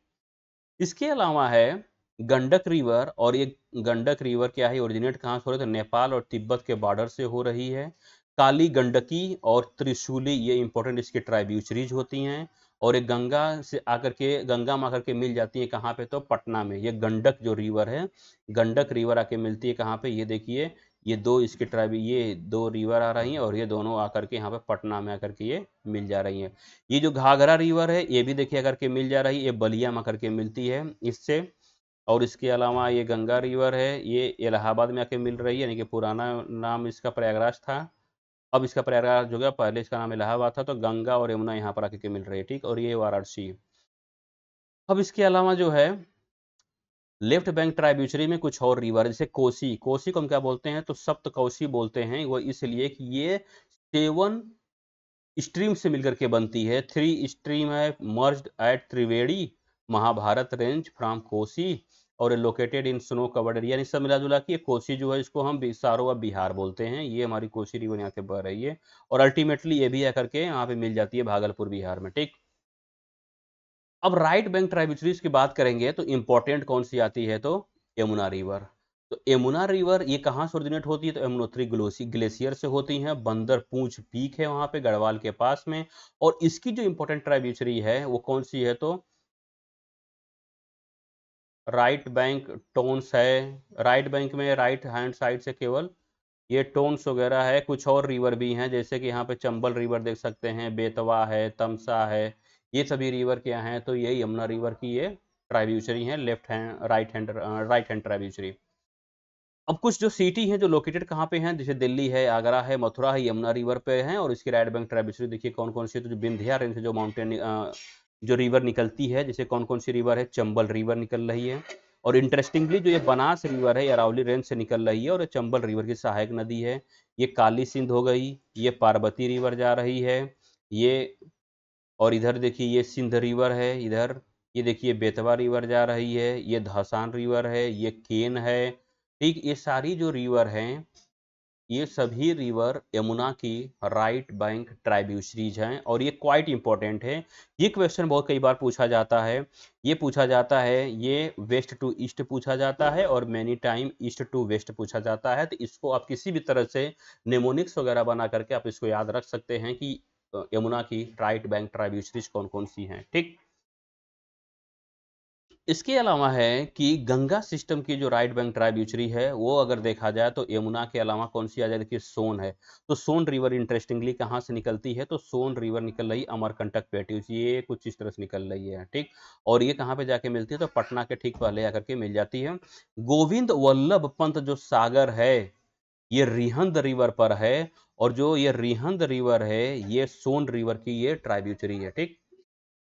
इसके अलावा है गंडक रिवर, और ये गंडक रिवर क्या है, ओरिजिनेट कहाँ से हो रही है? तो नेपाल और तिब्बत के बॉर्डर से हो रही है। काली, गंडकी और त्रिशूली ये इंपॉर्टेंट इसकी ट्राइब्यूचरीज होती हैं। और ये गंगा से आकर के, गंगा में आकर के मिल जाती है कहाँ पे? तो पटना में। ये गंडक जो रिवर है, गंडक रिवर आके मिलती है कहाँ पे? ये देखिए, ये दो इसके ट्राइब, ये दो रिवर आ रही हैं और ये दोनों आकर के यहाँ पे पटना में आकर के ये मिल जा रही हैं। ये जो घाघरा रिवर है ये भी देखिए आकर के मिल जा रही है, ये बलिया में आकर के मिलती है इससे। और इसके अलावा ये गंगा रिवर है, ये इलाहाबाद में आके मिल रही है, यानी कि पुराना नाम इसका प्रयागराज था, अब इसका प्रयागराज हो गया, पहले इसका नाम इलाहाबाद था। तो गंगा और यमुना यहाँ पर आके के मिल रही है, ठीक। और ये वाराणसी। अब इसके अलावा जो है लेफ्ट बैंक ट्राइब्यूचरी में कुछ और रिवर, जैसे कोसी, कोसी को हम क्या बोलते हैं? तो सप्त कोसी बोलते हैं, वो इसलिए कि ये 7 स्ट्रीम से मिलकर के बनती है। 3 स्ट्रीम है merged at Triveni Mahabharat range from Kosi, और located in snow covered area. यानी सब मिला जुला के कोसी जो है इसको हम सारों अब बिहार बोलते हैं। ये हमारी कोसी रिवर यहाँ से बह रही है, और अल्टीमेटली ये भी आकर के यहाँ पे मिल जाती है भागलपुर बिहार में, ठीक। अब राइट बैंक ट्राइब्यूटरीज की बात करेंगे तो इंपॉर्टेंट कौन सी आती है? तो यमुना रिवर। तो यमुना रिवर ये कहाँ से ओरिजिनेट होती है? तो यमुनोत्री ग्लेशियर से होती है। बंदर पूंछ पीक है वहां पे गढ़वाल के पास में। और इसकी जो इंपॉर्टेंट ट्राइब्यूटरी है वो कौन सी है? तो राइट बैंक टोन्स है। राइट बैंक में राइट हैंड साइड से केवल ये टोन्स वगैरह है। कुछ और रिवर भी हैं, जैसे कि यहाँ पे चंबल रिवर देख सकते हैं, बेतवा है, तमसा है, ये सभी रिवर क्या हैं? तो ये यमुना रिवर की ये ट्राइब्यूचरी है, लेफ्ट हैंड राइट हैंड ट्राइब्यूचरी। अब कुछ जो सिटी हैं जो लोकेटेड कहाँ पे हैं, जैसे दिल्ली है, आगरा है, मथुरा है, यमुना रिवर पे हैं। और इसकी राइट बैंक ट्राइब्यूचरी देखिए कौन कौन सी है। तो जो विंध्या रेंज से जो माउंटेन जो रिवर निकलती है, जैसे कौन कौन सी रिवर है? चंबल रिवर निकल रही है। और इंटरेस्टिंगली जो ये बनास रिवर है ये अरावली रेंज से निकल रही है, और ये चंबल रिवर की सहायक नदी है। ये काली सिंध हो गई, ये पार्वती रिवर जा रही है, ये, और इधर देखिए ये सिंध रिवर है इधर, ये देखिए बेतवा रिवर जा रही है, ये धौसान रिवर है, ये केन है, ठीक। ये सारी जो रिवर हैं ये सभी रिवर यमुना की राइट बैंक ट्राइब्यूटरीज हैं, और ये क्वाइट इंपॉर्टेंट है। ये क्वेश्चन बहुत कई बार पूछा जाता है। ये पूछा जाता है, ये वेस्ट टू ईस्ट पूछा जाता है, और many time east to west पूछा जाता है। तो इसको आप किसी भी तरह से नेमोनिक्स वगैरह बना करके आप इसको याद रख सकते हैं कि यमुना की राइट बैंक ट्राइब्यूटरीज कौन कौन सी हैं, ठीक। इसके अलावा है कि गंगा सिस्टम की जो राइट बैंक ट्राइब्यूटरी है वो अगर देखा जाए तो यमुना के अलावा कौन सी आ जाए? देखिए सोन है। तो सोन रिवर इंटरेस्टिंगली कहाँ से निकलती है? तो सोन रिवर निकल रही अमरकंटक प्लेट्यूज, ये कुछ इस तरह से निकल रही है, ठीक। और ये कहाँ पे जाके मिलती है? तो पटना के ठीक पहले आकर के मिल जाती है। गोविंद वल्लभ पंत जो सागर है ये रिहंद रिवर पर है, और जो ये रिहंद रिवर है ये सोन रिवर की ये ट्राइब्यूटरी है, ठीक।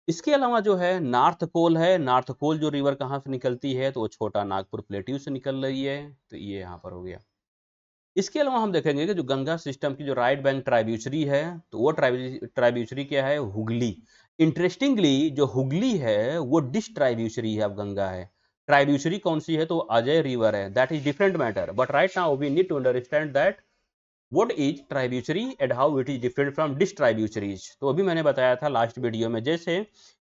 इसके अलावा जो है नॉर्थ कोल है। नॉर्थ कोल जो रिवर कहाँ से निकलती है? तो वो छोटा नागपुर प्लेट्यू से निकल रही है, तो ये यहाँ पर हो गया। इसके अलावा हम देखेंगे कि जो गंगा सिस्टम की जो राइट बैंक ट्राइब्यूचरी है तो वो ट्राइब्यूचरी क्या है? हुगली। इंटरेस्टिंगली जो हुगली है वो डिस ट्राइब्यूचरी है, अब गंगा है। ट्राइब्यूचरी कौन सी है? तो अजय रिवर है, that is different matter, but right now we need to understand that what is tributary and how it is different from dish tributaries। तो अभी मैंने बताया था लास्ट वीडियो में, जैसे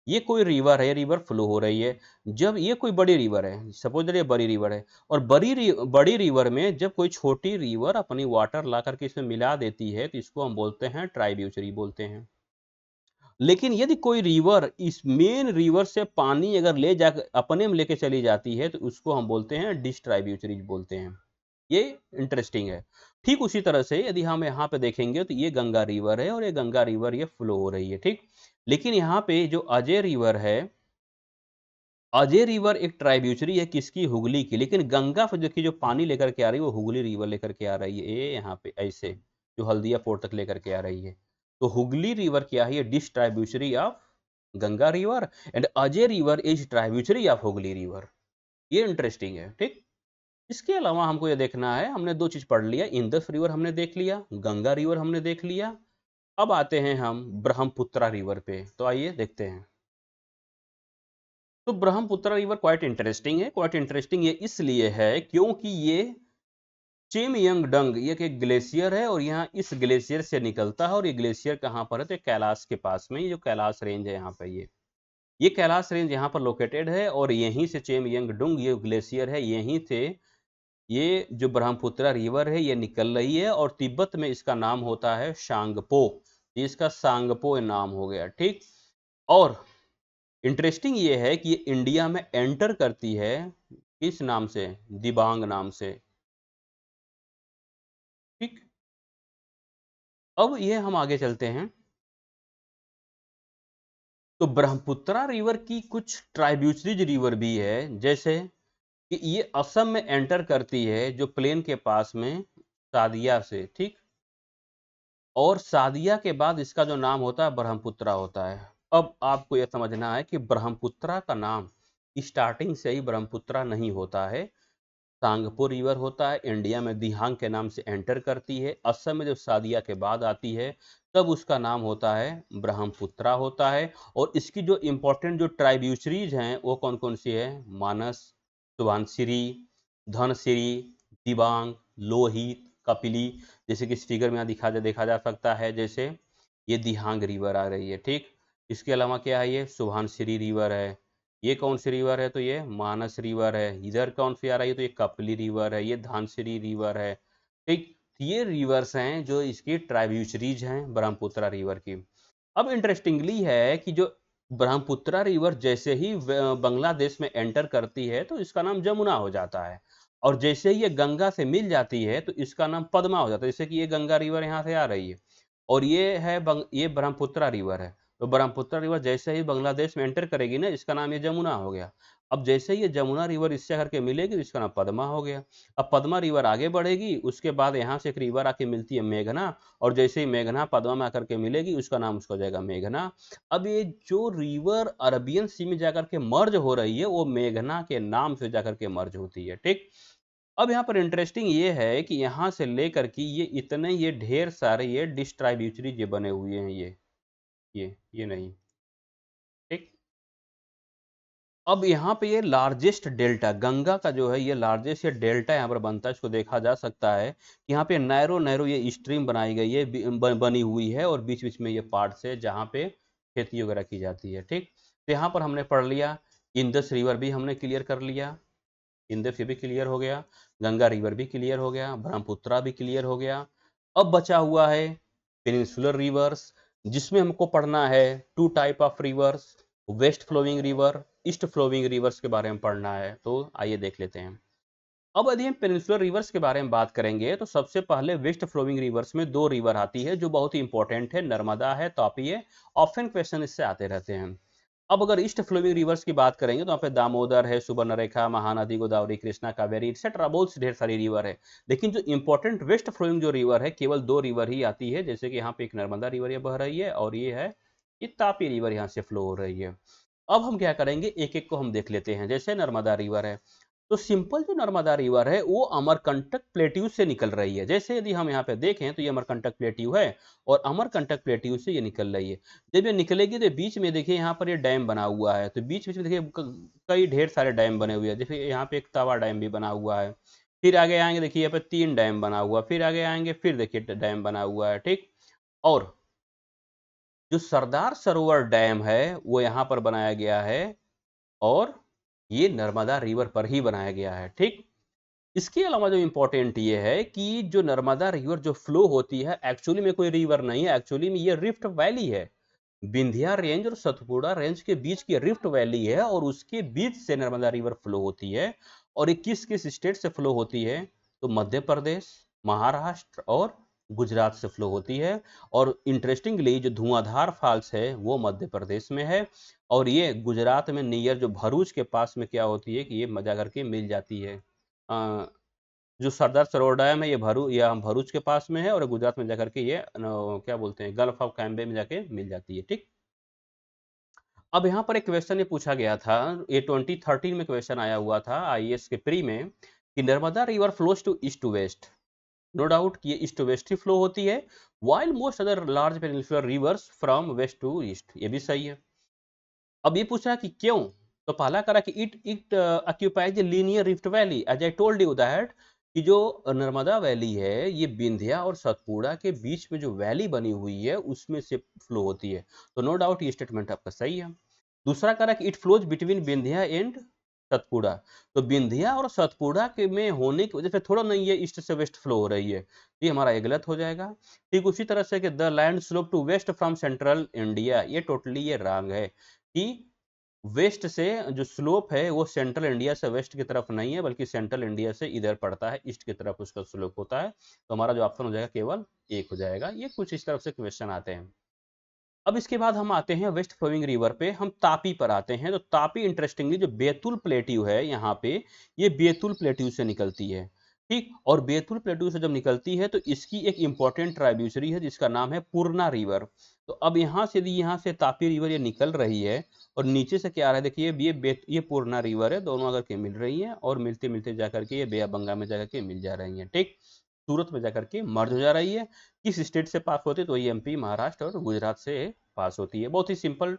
ये कोई रिवर है, रिवर फ्लो हो रही है, जब ये कोई बड़ी रिवर है, सपोज ये बड़ी रिवर है, और बड़ी रिवर में जब कोई छोटी रिवर अपनी वाटर ला करके इसमें मिला देती है तो इसको हम बोलते हैं ट्राइब्यूचरी बोलते हैं। लेकिन यदि कोई रिवर इस मेन रिवर से पानी अगर ले जा अपने में लेके चली जाती है तो उसको हम बोलते हैं डिश ट्राइब्यूचरीज बोलते हैं। ये इंटरेस्टिंग है। ठीक उसी तरह से यदि हम यहाँ पे देखेंगे तो ये गंगा रिवर है, और ये गंगा रिवर ये फ्लो हो रही है, ठीक। लेकिन यहाँ पे जो अजय रिवर है, अजय रिवर एक ट्राइब्यूचरी है किसकी? हुगली की। लेकिन गंगा से जो पानी लेकर के आ रही है वो हुगली रिवर लेकर के आ रही है, ये यहाँ पे ऐसे जो हल्दिया पोर्ट तक लेकर के आ रही है। तो हुगली रिवर क्या है? ये डिश tributary of Ganga river, and Ajay river is tributary of Hooghly river. ये इंटरेस्टिंग है, ठीक। इसके अलावा हमको ये देखना है, हमने दो चीज पढ़ लिया, इंदस रिवर हमने देख लिया, गंगा रिवर हमने देख लिया, अब आते हैं हम ब्रह्मपुत्रा रिवर पे, तो आइए देखते हैं। तो ब्रह्मपुत्रा रिवर क्वाइट इंटरेस्टिंग है। क्वाइट इंटरेस्टिंग ये इसलिए है क्योंकि ये चेमयंगडंग ये एक ग्लेशियर है और यहाँ इस ग्लेशियर से निकलता है, और ये ग्लेशियर कहाँ पर है, तो कैलाश के पास में, ये जो कैलाश रेंज है यहाँ पे, ये कैलाश रेंज यहाँ पर लोकेटेड है, और यहीं से चेमयंगडुंग ये ग्लेशियर है, यहीं से ये जो ब्रह्मपुत्रा रिवर है ये निकल रही है, और तिब्बत में इसका नाम होता है सांगपो, ये इसका सांगपो नाम हो गया, ठीक। और इंटरेस्टिंग ये है कि ये इंडिया में एंटर करती है किस नाम से, दिबांग नाम से, ठीक। अब ये हम आगे चलते हैं। तो ब्रह्मपुत्रा रिवर की कुछ ट्राइब्यूटरीज रिवर भी है, जैसे कि ये असम में एंटर करती है जो प्लेन के पास में सादिया से, ठीक। और सादिया के बाद इसका जो नाम होता है ब्रह्मपुत्रा होता है। अब आपको यह समझना है कि ब्रह्मपुत्रा का नाम स्टार्टिंग से ही ब्रह्मपुत्रा नहीं होता है, सांगपो रिवर होता है, इंडिया में दिहांग के नाम से एंटर करती है, असम में जब सादिया के बाद आती है तब उसका नाम होता है ब्रह्मपुत्रा होता है। और इसकी जो इंपॉर्टेंट जो ट्राइब्यूटरीज हैं वो कौन कौन सी है, मानस, सुबनसिरी, धनसिरी, दिबांग, लोहित, कपिली, जैसे कि इस फिगर में यहाँ देखा जा सकता है, जैसे ये दिहांग रिवर आ रही है, ठीक। इसके अलावा क्या है, ये सुबनसिरी रिवर है, ये कौन सी रिवर है, तो ये मानस रिवर है, इधर कौन सी आ रही है, तो ये कपली रिवर है, ये धानसिरी रिवर है, ठीक। ये रिवर्स हैं जो इसकी ट्राइब्यूटरीज हैं ब्रह्मपुत्रा रिवर की। अब इंटरेस्टिंगली है कि जो ब्रह्मपुत्रा रिवर जैसे ही बांग्लादेश में एंटर करती है तो इसका नाम जमुना हो जाता है, और जैसे ही ये गंगा से मिल जाती है तो इसका नाम पद्मा हो जाता है, जैसे कि ये गंगा रिवर यहाँ से आ रही है, और ये है ये ब्रह्मपुत्रा रिवर है। तो ब्रह्मपुत्रा रिवर जैसे ही बांग्लादेश में एंटर करेगी ना, इसका नाम ये जमुना हो गया। अब जैसे ही ये जमुना रिवर इससे आकर के मिलेगी तो इसका नाम पद्मा हो गया। अब पद्मा रिवर आगे बढ़ेगी, उसके बाद यहाँ से एक रिवर आके मिलती है मेघना, और जैसे ही मेघना पद्मा में आकर के मिलेगी उसका नाम उसका हो जाएगा मेघना। अब ये जो रिवर अरबियन सी में जाकर के मर्ज हो रही है वो मेघना के नाम से जाकर के मर्ज होती है, ठीक। अब यहाँ पर इंटरेस्टिंग ये है कि यहाँ से लेकर के ये इतने ये ढेर सारे ये डिस्ट्रीब्यूटरी ये बने हुए हैं, ये नहीं, ठीक। अब यहाँ पे ये लार्जेस्ट डेल्टा गंगा का जो है ये लार्जेस्ट ये डेल्टा यहाँ पर बनता है, इसको देखा जा सकता है कि यहाँ पे नैरो नैरो ये स्ट्रीम बनाई गई है, बनी हुई है, और बीच बीच में ये पार्ट्स है जहाँ पे खेती वगैरह की जाती है, ठीक। तो यहाँ पर हमने पढ़ लिया, इंदस रिवर भी हमने क्लियर कर लिया, इंदस भी क्लियर हो गया, गंगा रिवर भी क्लियर हो गया, ब्रह्मपुत्रा भी क्लियर हो गया। अब बचा हुआ है पेनिनसुलर रिवर्स, जिसमें हमको पढ़ना है two type of rivers, west flowing river, east flowing rivers के बारे में पढ़ना है। तो आइए देख लेते हैं। अब यदि हम पेनिनसुलर रिवर्स के बारे में बात करेंगे तो सबसे पहले वेस्ट फ्लोइंग रिवर्स में दो रिवर आती है जो बहुत ही इंपॉर्टेंट है, नर्मदा है, तापी है। ऑप्शन क्वेश्चन इससे आते रहते हैं। अब अगर ईस्ट फ्लोइंग रिवर्स की बात करेंगे तो यहाँ पे दामोदर है, सुवर्णरेखा, महानदी, गोदावरी, कृष्णा, कावेरी एक्सेट्रा बहुत ढेर सारी रिवर है। लेकिन जो इंपॉर्टेंट वेस्ट फ्लोइंग जो रिवर है केवल दो रिवर ही आती है, जैसे कि यहाँ पे एक नर्मदा रिवर ये बह रही है, और ये है ये तापी रिवर यहाँ से फ्लो हो रही है। अब हम क्या करेंगे, एक एक को हम देख लेते हैं। जैसे नर्मदा रिवर है, तो सिंपल जो नर्मदा रिवर है वो अमरकंटक प्लेट्यू से निकल रही है। जैसे यदि हम यहाँ पे देखें तो ये अमरकंटक प्लेट्यू है, और अमरकंटक प्लेट्यू से ये निकल रही है। जब ये निकलेगी तो बीच में देखिए यहाँ पर ये डैम बना हुआ है, तो बीच बीच में देखिए कई ढेर सारे डैम बने हुए हैं। देखिए यहाँ पे एक तवा डैम भी बना हुआ है, फिर आगे आएंगे देखिए यहाँ पे 3 डैम बना हुआ, फिर आगे आएंगे फिर देखिए डैम बना हुआ है, ठीक। और जो सरदार सरोवर डैम है वो यहाँ पर बनाया गया है, और ये नर्मदा रिवर पर ही बनाया गया है, ठीक। इसके अलावा जो इंपॉर्टेंट ये है कि जो नर्मदा रिवर जो फ्लो होती है एक्चुअली में कोई रिवर नहीं है, एक्चुअली में ये रिफ्ट वैली है। विंध्या रेंज और सतपुड़ा रेंज के बीच की रिफ्ट वैली है, और उसके बीच से नर्मदा रिवर फ्लो होती है। और ये किस किस स्टेट से फ्लो होती है, तो मध्य प्रदेश, महाराष्ट्र और गुजरात से फ्लो होती है। और इंटरेस्टिंगली जो धुआंधार फॉल्स है वो मध्य प्रदेश में है, और ये गुजरात में नियर जो भरूच के पास में क्या होती है कि ये मजा करके मिल जाती है। जो सरदार सरोवर डैम है ये हम भरूच के पास में है, और गुजरात में जाकर के ये क्या बोलते हैं गल्फ ऑफ कैम्बे में जाके मिल जाती है, ठीक। अब यहाँ पर एक क्वेश्चन ये पूछा गया था, ये 2013 में क्वेश्चन आया हुआ था आईएएस के प्री में, कि Narmada river flows to east to west, no doubt कि ये ईस्ट टू वेस्ट ही फ्लो होती है, while most other large peninsular rivers from west to east, ये भी सही है। अब ये पूछ रहा है कि क्यों, तो पहला करा कि it occupies linear rift valley, as I told you that कि जो नर्मदा वैली है ये विंध्या और सतपुड़ा के बीच में जो वैली बनी हुई है उसमें से फ्लो होती है, तो नो डाउट ये स्टेटमेंट आपका सही है। दूसरा करा कि it flows between Vindhya and Satpura, तो विंध्या और सतपुड़ा के में होने की वजह से थोड़ा नहीं ये ईस्ट से वेस्ट फ्लो हो रही है, तो ये हमारा ये गलत हो जाएगा। ठीक उसी तरह से कि the land slope to west from central India, ये टोटली ये रॉन्ग है कि वेस्ट से जो स्लोप है वो सेंट्रल इंडिया से वेस्ट की तरफ नहीं है, बल्कि सेंट्रल इंडिया से इधर पड़ता है, ईस्ट की तरफ उसका स्लोप होता है, तो हमारा जो ऑप्शन हो जाएगा केवल एक हो जाएगा। ये कुछ इस तरफ से क्वेश्चन आते हैं। अब इसके बाद हम आते हैं वेस्ट फ्लोइंग रिवर पे, हम तापी पर आते हैं। तो तापी इंटरेस्टिंगली जो बैतुल प्लेट्यू है यहाँ पे, ये बैतुल प्लेट्यू से निकलती है, ठीक। और बैतुल प्लेट्यू से जब निकलती है तो इसकी एक इंपॉर्टेंट ट्राइब्यूटरी है जिसका नाम है पूर्णा रिवर। तो अब यहाँ से यहाँ से तापी रिवर ये निकल रही है और नीचे से क्या आ रहा है, देखिए ये पूर्णा रिवर है, दोनों अगर के मिल रही है और मिलते मिलते जाकर के ये बे ऑफ बंगाल में जाकर के मिल जा रही है, ठीक। सूरत में जाकर के मर्ज हो जा रही है। किस स्टेट से पास होती है, तो ये एमपी, महाराष्ट्र और गुजरात से पास होती है। बहुत ही सिंपल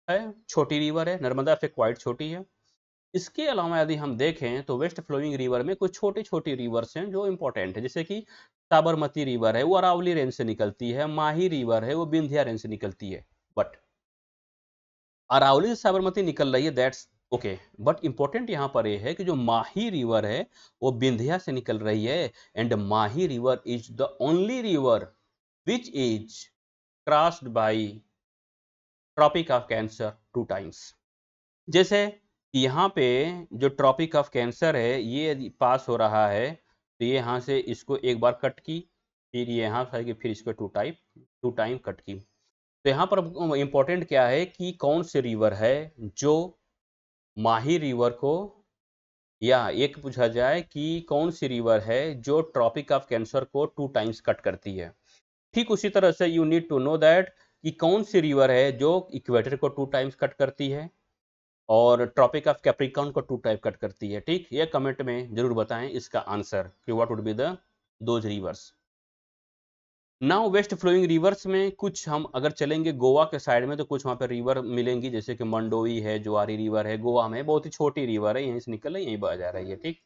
है, छोटी रिवर है, नर्मदा से क्वाइट छोटी है। इसके अलावा यदि हम देखें तो वेस्ट फ्लोइंग रिवर में कुछ छोटी छोटी रिवर्स हैं जो इंपॉर्टेंट है, जैसे कि साबरमती रिवर है वो अरावली रेंज से निकलती है, माही रिवर है वो विंध्या रेंज से निकलती है। बट अरावली से साबरमती निकल रही है, दैट्स ओके, बट इंपॉर्टेंट यहाँ पर यह है कि जो माही रिवर है वो विंध्या से निकल रही है, and Mahi river is the only river which is crossed by Tropic of Cancer 2 times. जैसे यहाँ पे जो ट्रॉपिक ऑफ कैंसर है ये यदि पास हो रहा है तो ये यहाँ से इसको एक बार कट की, फिर ये यहाँ खाएगी, फिर इसको टू टाइम कट की। तो यहाँ पर इंपॉर्टेंट क्या है कि कौन सी रिवर है जो माही रिवर को, या एक पूछा जाए कि कौन सी रिवर है जो ट्रॉपिक ऑफ कैंसर को 2 टाइम्स कट करती है। ठीक उसी तरह से you need to know that कि कौन सी रिवर है जो इक्वेटर को 2 टाइम्स कट करती है और ट्रॉपिक ऑफ कैप्रिकॉर्न को 2 टाइप कट करती है, ठीक। ये कमेंट में जरूर बताएं इसका आंसर कि what would be the those rivers. Now west flowing rivers में कुछ हम अगर चलेंगे गोवा के साइड में तो कुछ वहां पर रिवर मिलेंगी, जैसे कि मंडोई है, जुआरी रिवर है, गोवा में बहुत ही छोटी रिवर है, यहीं से निकल रही यहीं बह जा रही है, ठीक।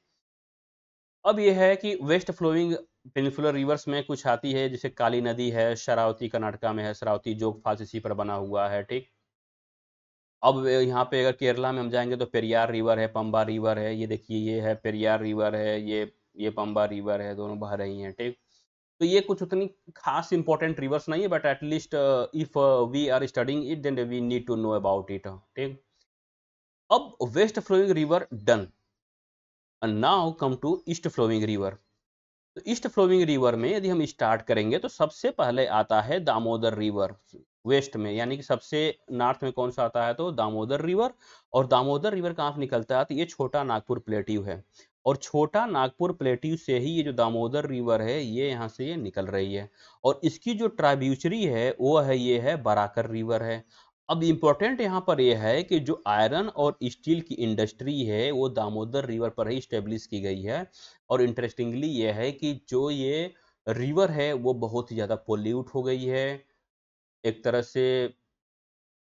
अब यह है कि वेस्ट फ्लोइंग पेनिनसुलर रिवर्स में कुछ आती है, जैसे काली नदी है, शरावती कर्नाटका में है, शरावती जोग फॉल्स इसी पर बना हुआ है, ठीक। अब यहाँ पे अगर केरला में हम जाएंगे तो पेरियार रिवर है, पंबा रिवर है, ये देखिए ये है पेरियार रिवर है, ये पंबा रिवर है, दोनों बह रही हैं, ठीक। तो ये कुछ उतनी खास इंपॉर्टेंट रिवर्स नहीं है, but at least if we are studying it then we need to know about it, ठीक। अब west flowing river done, now come to east flowing river. तो ईस्ट फ्लोइंग रिवर में यदि हम स्टार्ट करेंगे तो सबसे पहले आता है दामोदर रिवर वेस्ट में, यानी कि सबसे नॉर्थ में कौन सा आता है, तो दामोदर रिवर। और दामोदर रिवर कहाँ से निकलता है, तो ये छोटा नागपुर प्लेट्यू है, और छोटा नागपुर प्लेट्यू से ही ये जो दामोदर रिवर है ये यहाँ से ये निकल रही है, और इसकी जो ट्राइब्यूटरी है वो है ये है बराकर रिवर है। अब इम्पोर्टेंट यहाँ पर यह है कि जो आयरन और स्टील की इंडस्ट्री है वो दामोदर रिवर पर ही स्टेब्लिश की गई है, और इंटरेस्टिंगली ये है कि जो ये रिवर है वो बहुत ही ज़्यादा पोल्यूट हो गई है, एक तरह से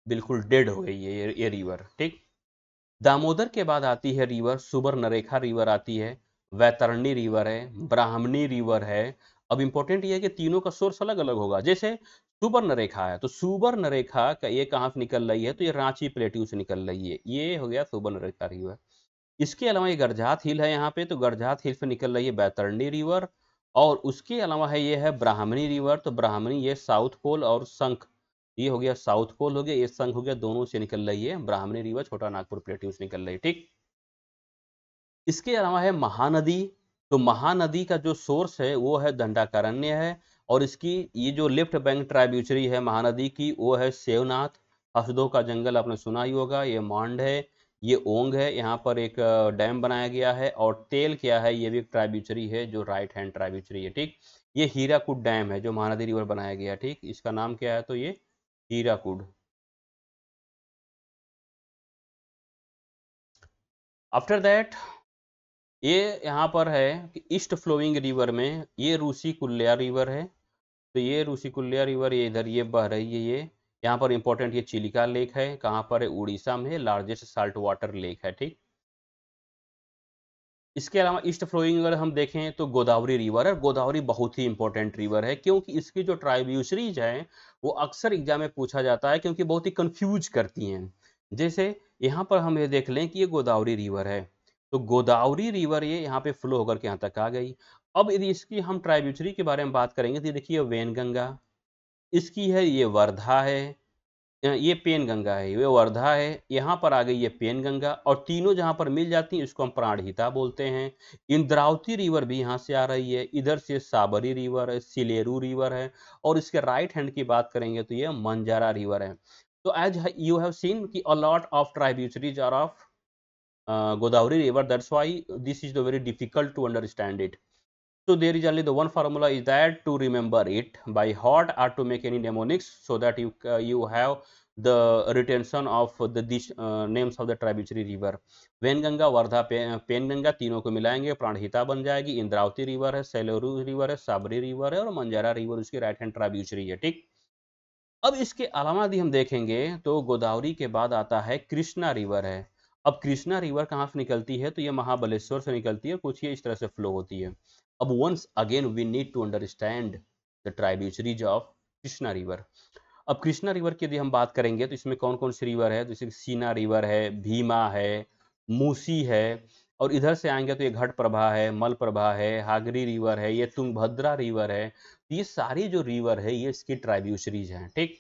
बिल्कुल डेड हो गई है ये रिवर, ठीक। दामोदर के बाद आती है रिवर सुबर्णरेखा रिवर आती है, वैतरणी रिवर है, ब्राह्मणी रिवर है। अब इंपॉर्टेंट ये है कि तीनों का सोर्स अलग अलग होगा। जैसे सुबर्णरेखा है तो सुबर्णरेखा का ये कहाँ से निकल रही है, तो ये रांची प्लेट्यू से निकल रही है, ये हो गया सुबर्णरेखा रिवर। इसके अलावा ये गरजात हिल है यहाँ पे, तो गरजात हिल से निकल रही है बैतरणी रिवर। और उसके अलावा है ये है ब्राह्मणी रिवर, तो ब्राह्मणी ये साउथ पोल और शंख, ये हो गया साउथ पोल हो गया, ये शंख हो गया, दोनों से निकल रही है ब्राह्मणी रिवर, छोटा नागपुर प्लेट्यू से निकल रही है, ठीक। इसके अलावा है महानदी, तो महानदी का जो सोर्स है वो है दंडाकारण्य है, और इसकी ये जो लेफ्ट बैंक ट्राइब्यूटरी है महानदी की वो है सेवनाथ, हसदो का जंगल आपने सुना ही होगा, ये मांड है, ये ओंग है, यहाँ पर एक डैम बनाया गया है, और तेल क्या है, ये भी एक ट्राइब्यूटरी है जो राइट हैंड ट्राइब्यूटरी है, ठीक। ये हीराकुड डैम है जो महानदी रिवर बनाया गया, ठीक, इसका नाम क्या है, तो ये हीराकुड। आफ्टर दैट ये यहाँ पर है कि ईस्ट फ्लोइंग रिवर में ये रूसीकुल्या रिवर है। तो ये रूसीकुल्या रिवर ये इधर ये बह रही है। ये यहाँ पर इंपॉर्टेंट ये चिलिका लेक है। कहाँ पर है? उड़ीसा में, लार्जेस्ट साल्ट वाटर लेक है। ठीक, इसके अलावा ईस्ट फ्लोइंग अगर हम देखें तो गोदावरी रिवर है। गोदावरी बहुत ही इंपॉर्टेंट रिवर है, क्योंकि इसकी जो ट्राइब्यूशरीज हैं वो अक्सर एग्जाम में पूछा जाता है, क्योंकि बहुत ही कंफ्यूज करती हैं। जैसे यहाँ पर हम ये देख लें कि ये गोदावरी रिवर है, तो गोदावरी रिवर ये यहाँ पे फ्लो होकर के यहाँ तक आ गई। अब यदि इसकी हम ट्राइब्यूशरी के बारे में बात करेंगे तो ये देखिए वेनगंगा, इसकी है ये वर्धा है, ये पेन गंगा है, ये वर्धा है, यहाँ पर आ गई ये पेन गंगा, और तीनों जहाँ पर मिल जाती हैं इसको हम प्राणहिता बोलते हैं। इंद्रावती रिवर भी यहाँ से आ रही है, इधर से साबरी रिवर है, सिलेरू रिवर है, और इसके राइट हैंड की बात करेंगे तो ये मंजारा रिवर है। तो एज यू हैव सीन कि a lot of tributaries are of Godavari river, that's why this is the very difficult to understand it. So there is only the one formula is that to remember it by heart or to make any mnemonics, so that you have the retention of the these names of the tributary river. Wainganga, Wardha, Penganga तीनों को मिलाएंगे प्राणहिता बन जाएगी। Indravati river है, सेलोरू river है, Sabri river है, और मंजारा river उसकी राइट हैंड ट्राइब्यूटरी है। ठीक, अब इसके अलावा यदि हम देखेंगे तो गोदावरी के बाद आता है कृष्णा रिवर है। अब कृष्णा रिवर कहाँ से निकलती है? तो ये महाबलेश्वर से निकलती है, कुछ ये इस तरह से फ्लो होती है। अब once again we need to understand the tributaries of Krishna river. अब कृष्णा रिवर की यदि हम बात करेंगे तो इसमें कौन कौन सी रिवर है? जैसे सीना रिवर है, भीमा है, मूसी है, और इधर से आएंगे तो ये घट प्रभा है, मल प्रभा है, हागरी रिवर है, ये तुंगभद्रा रिवर है। ये सारी जो रिवर है ये इसकी ट्राइब्यूटरीज हैं। ठीक,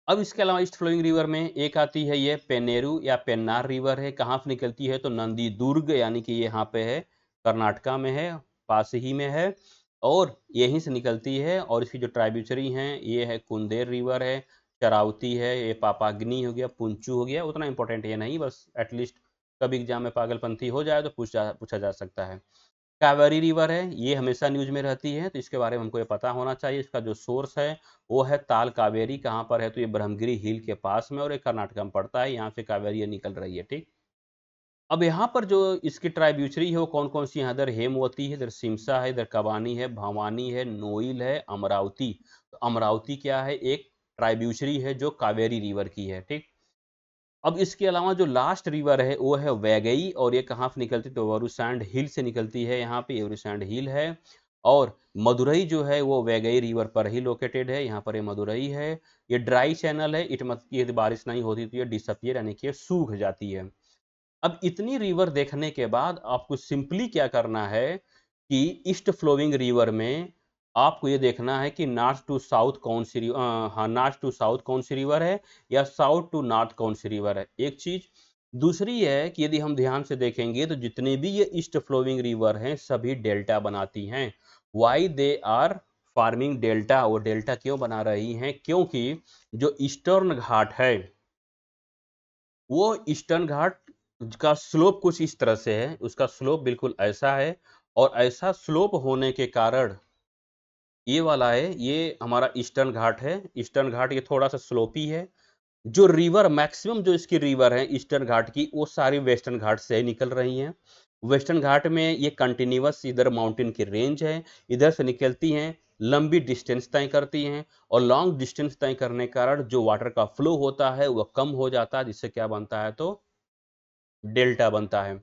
अब इसके अलावा ईस्ट फ्लोइंग रिवर में एक आती है ये पेनेरू या पेन्नार रिवर है। कहाँ से निकलती है? तो नंदी दुर्ग, यानी कि ये यहाँ पे है, कर्नाटका में है, पास ही में है, और यहीं से निकलती है। और इसकी जो ट्राइब्यूटरी हैं ये है कुंदेर रिवर है, चरावती है, ये पापाग्नि हो गया, पुंचू हो गया। उतना इंपॉर्टेंट ये नहीं, बस एटलीस्ट कभी एग्जाम में पागलपंथी हो जाए तो पूछा जा सकता है। कावेरी रिवर है, ये हमेशा न्यूज में रहती है, तो इसके बारे में हमको ये पता होना चाहिए। इसका जो सोर्स है वो है ताल कावेरी। कहाँ पर है? तो ये ब्रह्मगिरी हिल के पास में, और ये कर्नाटक में पड़ता है। यहाँ से कावेरी ये निकल रही है। ठीक, अब यहाँ पर जो इसकी ट्राइब्यूटरी है वो कौन कौन सी है? इधर हेमवती है, इधर सिमसा है, इधर कबानी है, भवानी है, नोइल है, अमरावती। तो अमरावती क्या है? एक ट्राइब्यूटरी है जो कावेरी रिवर की है। ठीक, अब इसके अलावा जो लास्ट रिवर है वो है वैगई, और ये कहाँ से निकलती है? तो वरुसैंड हिल से निकलती है। यहाँ पे वरुसैंड हिल है, और मदुरई जो है वो वैगई रिवर पर ही लोकेटेड है। यहाँ पर ये मदुरई है। ये ड्राई चैनल है, इट मत की यदि बारिश नहीं होती तो ये डिसअपियर, यानी कि सूख जाती है। अब इतनी रिवर देखने के बाद आपको सिंपली क्या करना है कि ईस्ट फ्लोइंग रिवर में आपको ये देखना है कि नॉर्थ टू साउथ कौन सी हाँ, नॉर्थ टू साउथ कौन सी रिवर है, या साउथ टू नॉर्थ कौन सी रिवर है, एक चीज। दूसरी है कि यदि हम ध्यान से देखेंगे तो जितने भी ये ईस्ट फ्लोइंग रिवर हैं सभी डेल्टा बनाती हैं। Why they are forming delta? वो डेल्टा क्यों बना रही हैं? क्योंकि जो ईस्टर्न घाट है वो ईस्टर्न घाट का स्लोप कुछ इस तरह से है, उसका स्लोप बिल्कुल ऐसा है, और ऐसा स्लोप होने के कारण ये वाला है, ये हमारा ईस्टर्न घाट है। ईस्टर्न घाट ये थोड़ा सा स्लोपी है। जो रिवर मैक्सिमम जो इसकी रिवर है ईस्टर्न घाट की वो सारी वेस्टर्न घाट से निकल रही हैं। वेस्टर्न घाट में ये कंटिन्यूअस इधर माउंटेन की रेंज है, इधर से निकलती हैं, लंबी डिस्टेंस तय करती हैं, और लॉन्ग डिस्टेंस तय करने के कारण जो वाटर का फ्लो होता है वह कम हो जाता है, जिससे क्या बनता है? तो डेल्टा बनता है।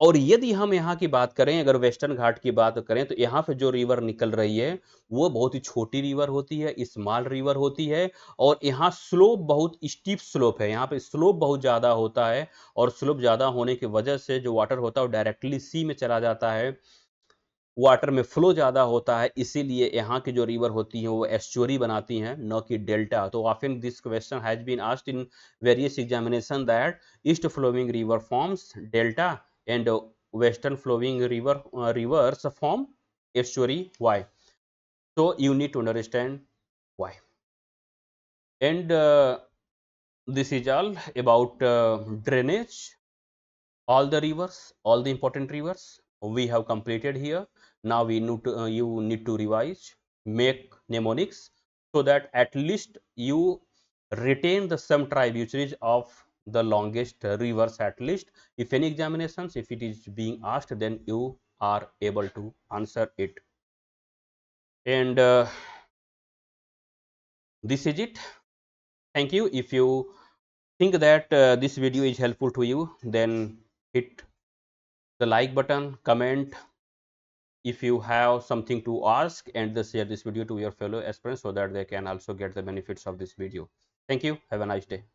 और यदि हम यहाँ की बात करें, अगर वेस्टर्न घाट की बात करें, तो यहाँ पे जो रिवर निकल रही है वो बहुत ही छोटी रिवर होती है, स्मॉल रिवर होती है, और यहाँ स्लोप बहुत स्टीप स्लोप है, यहाँ पे स्लोप बहुत ज्यादा होता है, और स्लोप ज्यादा होने की वजह से जो वाटर होता है वो डायरेक्टली सी में चला जाता है, वाटर में फ्लो ज्यादा होता है, इसीलिए यहाँ की जो रिवर होती है वो एस्चुअरी बनाती हैं, न कि डेल्टा। तो often this question has been asked in various examination that east flowing river forms delta and western flowing rivers form estuary. Why? So you need to understand why. And this is all about drainage. All the rivers, all the important rivers we have completed here. Now we need to you need to revise, make mnemonics, so that at least you retain the some tributaries of the longest rivers at least. If any examinations, if it is being asked, then you are able to answer it. And this is it. Thank you. If you think that this video is helpful to you, then hit the like button, comment if you have something to ask, and share this video to your fellow aspirants so that they can also get the benefits of this video. Thank you. Have a nice day.